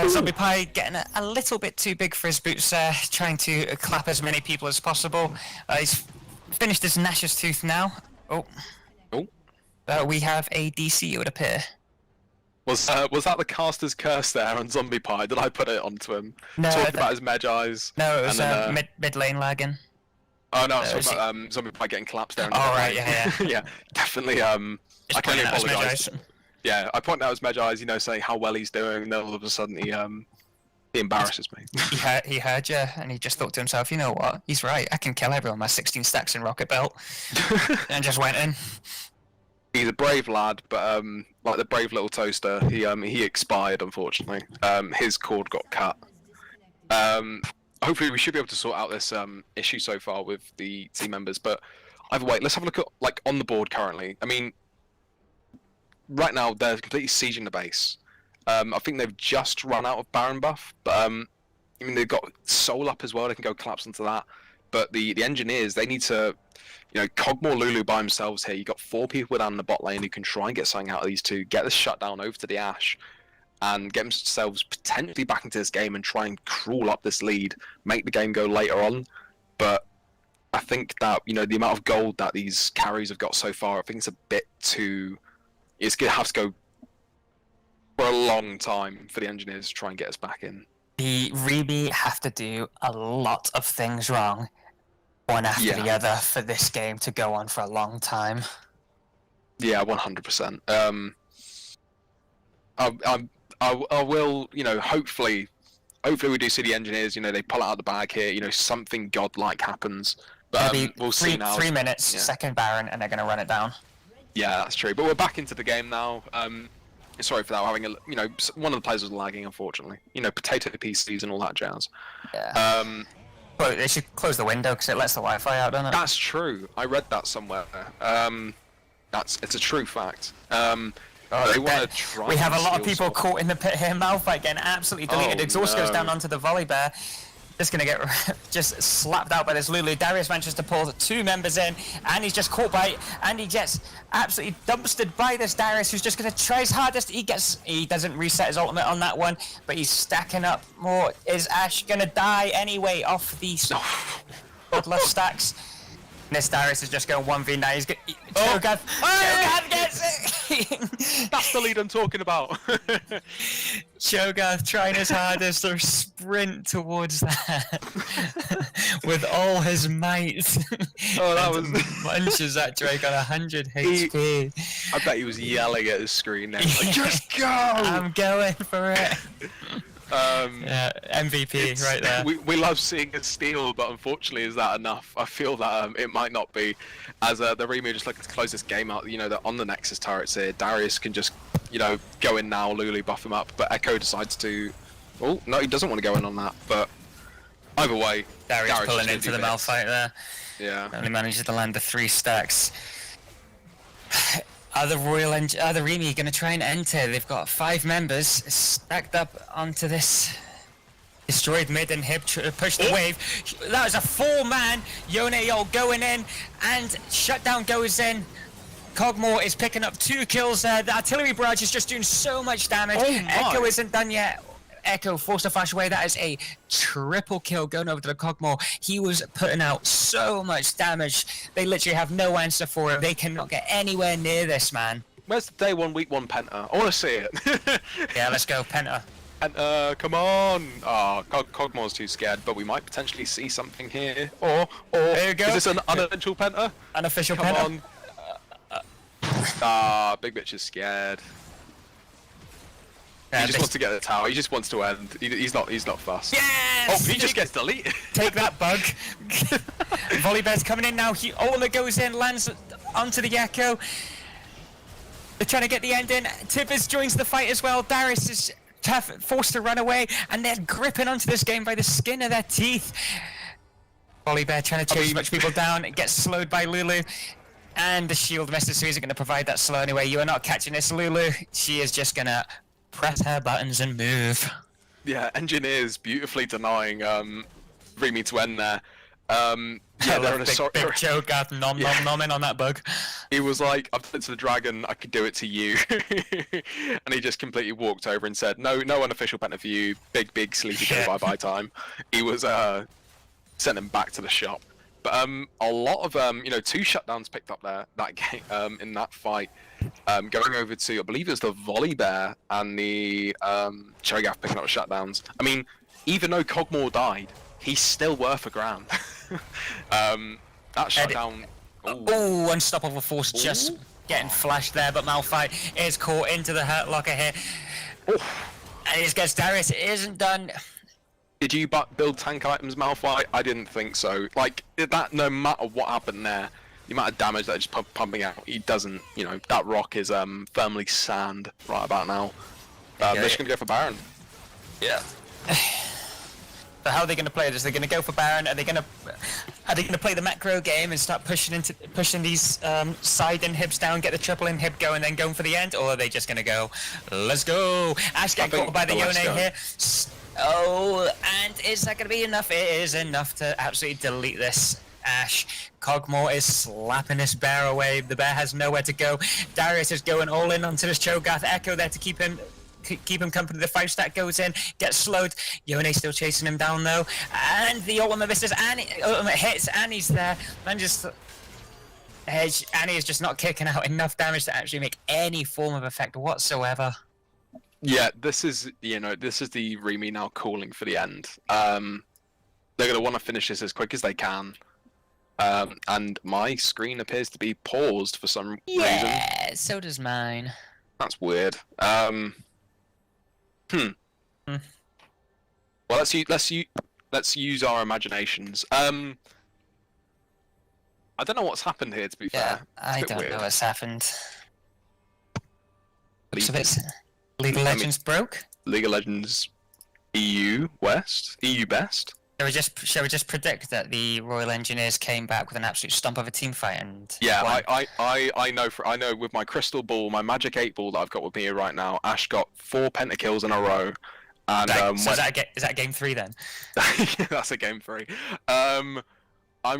Zombie Pie getting a little bit too big for his boots there, trying to clap as many people as possible. He's finished his Nash's Tooth now. Oh. We have a DC, it would appear. Was that the caster's curse there on Zombie Pie? Did I put it onto him? No, Talking about his Magi's. No, it was mid lane lagging. Oh no, I was talking about Zombie Pie getting collapsed there. Oh right, yeah. Yeah, definitely. I can only apologise. Yeah, I point out his Magi's, saying how well he's doing, and then all of a sudden he embarrasses me. he heard you, and he just thought to himself, you know what? He's right. I can kill everyone with my 16 stacks in Rocket Belt, and just went in. He's a brave lad, but like the brave little toaster, he expired unfortunately. His cord got cut. Hopefully we should be able to sort out this issue so far with the team members. But either way, let's have a look at on the board currently. I mean, right now they're completely sieging the base. I think they've just run out of Baron buff, but I mean they've got Soul up as well. They can go collapse into that. But the engineers, they need to. Kog'Maw, Lulu by themselves here. You got 4 people down in the bot lane who can try and get something out of these two, get the shutdown over to the Ashe, and get themselves potentially back into this game and try and crawl up this lead, make the game go later on. But I think that the amount of gold that these carries have got so far, I think it's a bit too. It's gonna have to go for a long time for the engineers to try and get us back in. The Reby have to do a lot of things wrong, one after the other, for this game to go on for a long time. Yeah, 100%. I will, hopefully we do see the engineers. They pull it out of the bag here. Something godlike happens. But we'll see now. 3 minutes, second Baron, and they're going to run it down. Yeah, that's true. But we're back into the game now. Sorry for that. Having one of the players was lagging, unfortunately. Potato PCs and all that jazz. Yeah. But they should close the window because it lets the Wi-Fi out, doesn't it? That's true. I read that somewhere. It's a true fact. They want to try. We have a lot of people caught in the pit here. Malphite getting absolutely deleted. Exhaust goes down onto the Volibear. Just gonna get just slapped out by this Lulu. Darius manages to pull 2 members in, and he's just caught by, and he gets absolutely dumpstered by this Darius, who's just gonna try his hardest. He doesn't reset his ultimate on that one, but he's stacking up more. Is Ashe gonna die anyway off the bloodlust stacks? And this Darius is just going 1v9. He's going. Cho'Gath gets it. That's the lead I'm talking about. Cho'Gath trying his hardest to sprint towards that with all his might. Oh, that was munches that Drake on 100 HP. I bet he was yelling at his screen then. Like, just go! I'm going for it. Yeah, MVP right there. We love seeing a steal, but unfortunately, is that enough? I feel that it might not be. As the Remy just looking to close this game out, they're on the Nexus turrets here. Darius can just, go in now. Lulu buff him up, but Echo decides to. Oh no, he doesn't want to go in on that. But either way, Darius pulling into the Malphite there. Yeah. Only manages to land the 3 stacks. Are the Remy going to try and enter? They've got 5 members stacked up onto this destroyed mid and Hib push the wave. That was a 4-man. Yone going in, and shutdown goes in. Kog'Maw is picking up 2 kills there. The artillery barrage is just doing so much damage. Echo isn't done yet. Echo forced to flash away. That is a triple kill going over to the Kog'Maw. He was putting out so much damage. They literally have no answer for it. They cannot get anywhere near this, man. Where's the day 1 week 1 Penta? I want to see it. Yeah, let's go Penta. Penta, come on! Oh, Kog'Maw's too scared, but we might potentially see something here. Or there you go. Is this an unofficial Penta? Unofficial Come Penta. On. Big bitch is scared. He just wants to get the tower. He just wants to end. He's not fussed. Yes! Oh, he just gets deleted. Take that, bug. Volibear's coming in now. Ultimate goes in, lands onto the Echo. They're trying to get the end in. Tibbers joins the fight as well. Darius is forced to run away, and they're gripping onto this game by the skin of their teeth. Volibear trying to chase as much people down. It gets slowed by Lulu. And the shield misses, so he's going to provide that slow anyway. You are not catching this, Lulu. She is just going to press her buttons and move. Yeah, Engineers beautifully denying Remy to end there. Yeah, they're in a sorry. Big Cho'Gath nomming on that bug. He was like, "I've done it to the dragon. I could do it to you," and he just completely walked over and said, "No, no unofficial penta for you. Big sleepy go bye time." He was sent him back to the shop. But a lot of 2 shutdowns picked up there that game in that fight. Going over to, I believe it was the Volibear and the Cho'Gath picking up shutdowns. I mean, even though Cogmore died, he's still worth $1,000. That shutdown. Oh, unstoppable force just getting flashed there, but Malphite is caught into the hurt locker here. And he just gets Darius. It isn't done. Did you build tank items, Malphite? I didn't think so. Like, that, no matter what happened there, the amount of damage that just pumping out, he doesn't, that rock is firmly sand right about now. They're just going to go for Baron. Yeah. So how are they going to play this? They're going to go for Baron. Are they going to play the macro game and start pushing these side inhibs down, get the triple inhib going, then going for the end? Or are they just going to go, let's go? Ash getting caught by the Yone here. Oh, and is that going to be enough? It is enough to absolutely delete this. Ash. Cogmore is slapping this bear away. The bear has nowhere to go. Darius is going all in onto this Cho'Gath. Echo there to keep him company. The 5-stack goes in, gets slowed. Yone still chasing him down though, and the ultimate misses. Ultimate hits. Annie's there, and just Annie is just not kicking out enough damage to actually make any form of effect whatsoever. Yeah, this is the Remy now calling for the end. They're gonna want to finish this as quick as they can. And my screen appears to be paused for some reason. Yeah, so does mine. That's weird. Well, let's use our imaginations. I don't know what's happened here. To be fair, I don't know what's happened. Looks a bit. League of Legends broke. League of Legends EU West, EU Best. Shall we just predict that the Royal Engineers came back with an absolute stomp of a team fight and yeah, won? I know with my crystal ball, my magic 8 ball that I've got with me here right now, Ash got 4 pentakills in a row. And so is that game 3 then? That's a game 3. I'm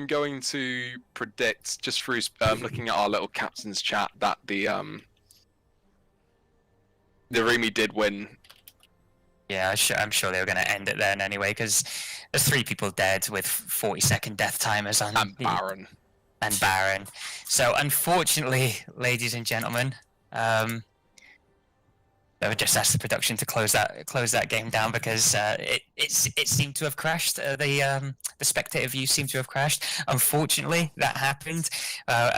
going to predict just through looking at our little captain's chat that the Remy did win. Yeah, I'm sure they were going to end it then anyway, because there's 3 people dead with 40-second death timers on Baron. And Baron. So unfortunately, ladies and gentlemen, I would just ask the production to close that game down because it seemed to have crashed. The spectator view seemed to have crashed. Unfortunately, that happened.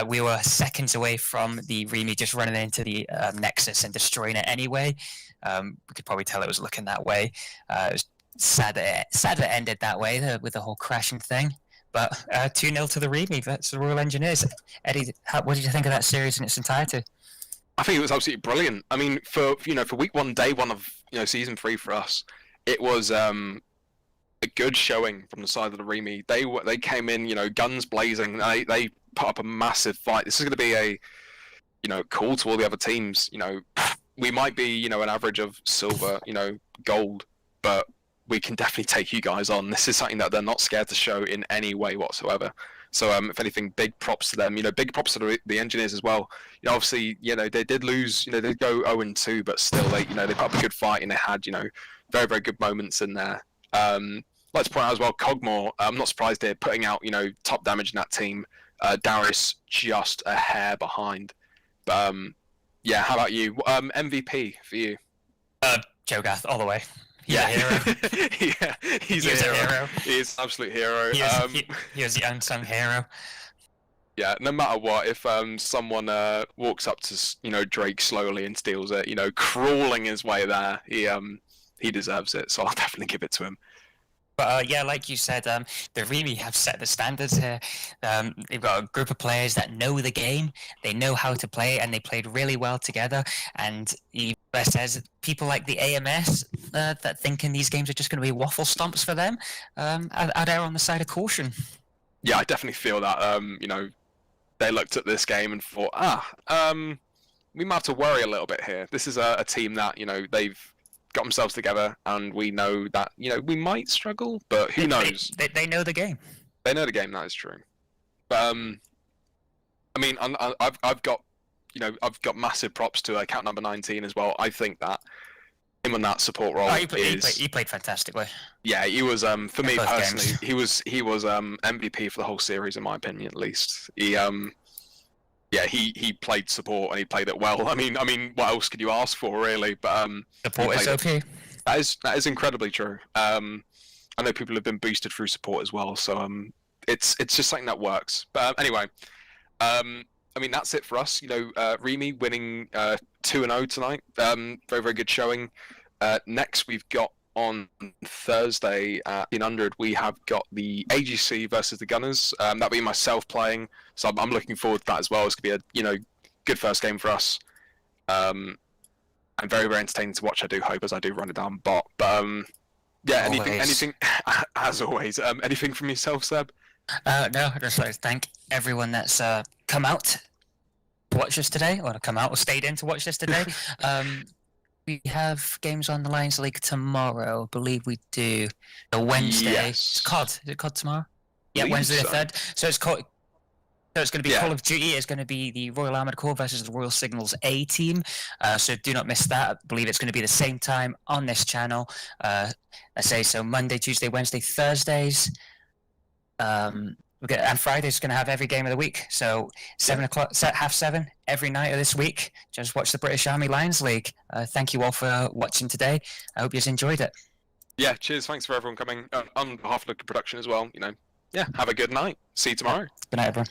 We were seconds away from the Remy just running into the Nexus and destroying it anyway. We could probably tell it was looking that way. It was sad that it ended that way with the whole crashing thing. But 2-0 to the Remy. That's the Royal Engineers. Eddie, what did you think of that series in its entirety? I think it was absolutely brilliant. I mean, for week 1, day 1 of season 3 for us, it was a good showing from the side of the Remy. They came in, guns blazing. They put up a massive fight. This is going to be a call to all the other teams. We might be an average of silver, gold, but we can definitely take you guys on. This is something that they're not scared to show in any way whatsoever. So, if anything, big props to them. Big props to the Engineers as well. Obviously, they did lose. They did go 0-2, but still, they put up a good fight and they had, very, very good moments in there. Like to point out as well, Cogmore. I'm not surprised they're putting out, top damage in that team. Darius just a hair behind. But yeah, how about you? MVP for you? Cho'Gath all the way. Yeah, hero. Yeah, he's a hero. He is an absolute hero. He was the unsung hero. Yeah, no matter what, if someone walks up to Drake slowly and steals it, crawling his way there, he deserves it. So I'll definitely give it to him. But yeah, like you said, they really have set the standards here. They've got a group of players that know the game, they know how to play, and they played really well together. And says people like the AMS that thinking these games are just going to be waffle stomps for them, I'd err on the side of caution. Yeah, I definitely feel that. they looked at this game and thought, we might have to worry a little bit here. This is a team that, they've got themselves together, and we know that, we might struggle, but who knows? They know the game. They know the game, that is true. But, I mean, I've got, I've got massive props to account number 19 as well. I think that him on that support role he played fantastically. Yeah, he was, for me both personally, games. he was MVP for the whole series, in my opinion, at least. He played support and he played it well. I mean, what else could you ask for, really? But Support is OP. That is incredibly true. I know people have been boosted through support as well, so it's just something that works. But anyway, I mean, that's it for us. Remy winning 2-0 tonight. Very, very good showing. Next, we've got on Thursday at 100, we have got the AGC versus the Gunners. That'll be myself playing, so I'm looking forward to that as well. It's gonna be a good first game for us. And very, very entertaining to watch. I do hope, as I do run it down bot. But yeah, anything as always. Anything from yourself, Seb? No, I'd just like to thank everyone that's come out to watch us today, or to come out or stayed in to watch us today. We have games on the Lions League tomorrow. I believe we do. The Wednesday. Yes. It's COD. Is it COD tomorrow? Yeah, Believe Wednesday the so. 3rd. So it's called. So it's going to be Yeah. Call of Duty. It's going to be the Royal Armoured Corps versus the Royal Signals A team. So do not miss that. I believe it's going to be the same time on this channel. I say so Monday, Tuesday, Wednesday, Thursdays. And Friday's going to have every game of the week. So 7 o'clock, 7:30 every night of this week. Just watch the British Army Lions League. Thank you all for watching today. I hope you enjoyed it. Yeah, cheers. Thanks for everyone coming. On behalf of the production as well, have a good night. See you tomorrow. Good night, everyone.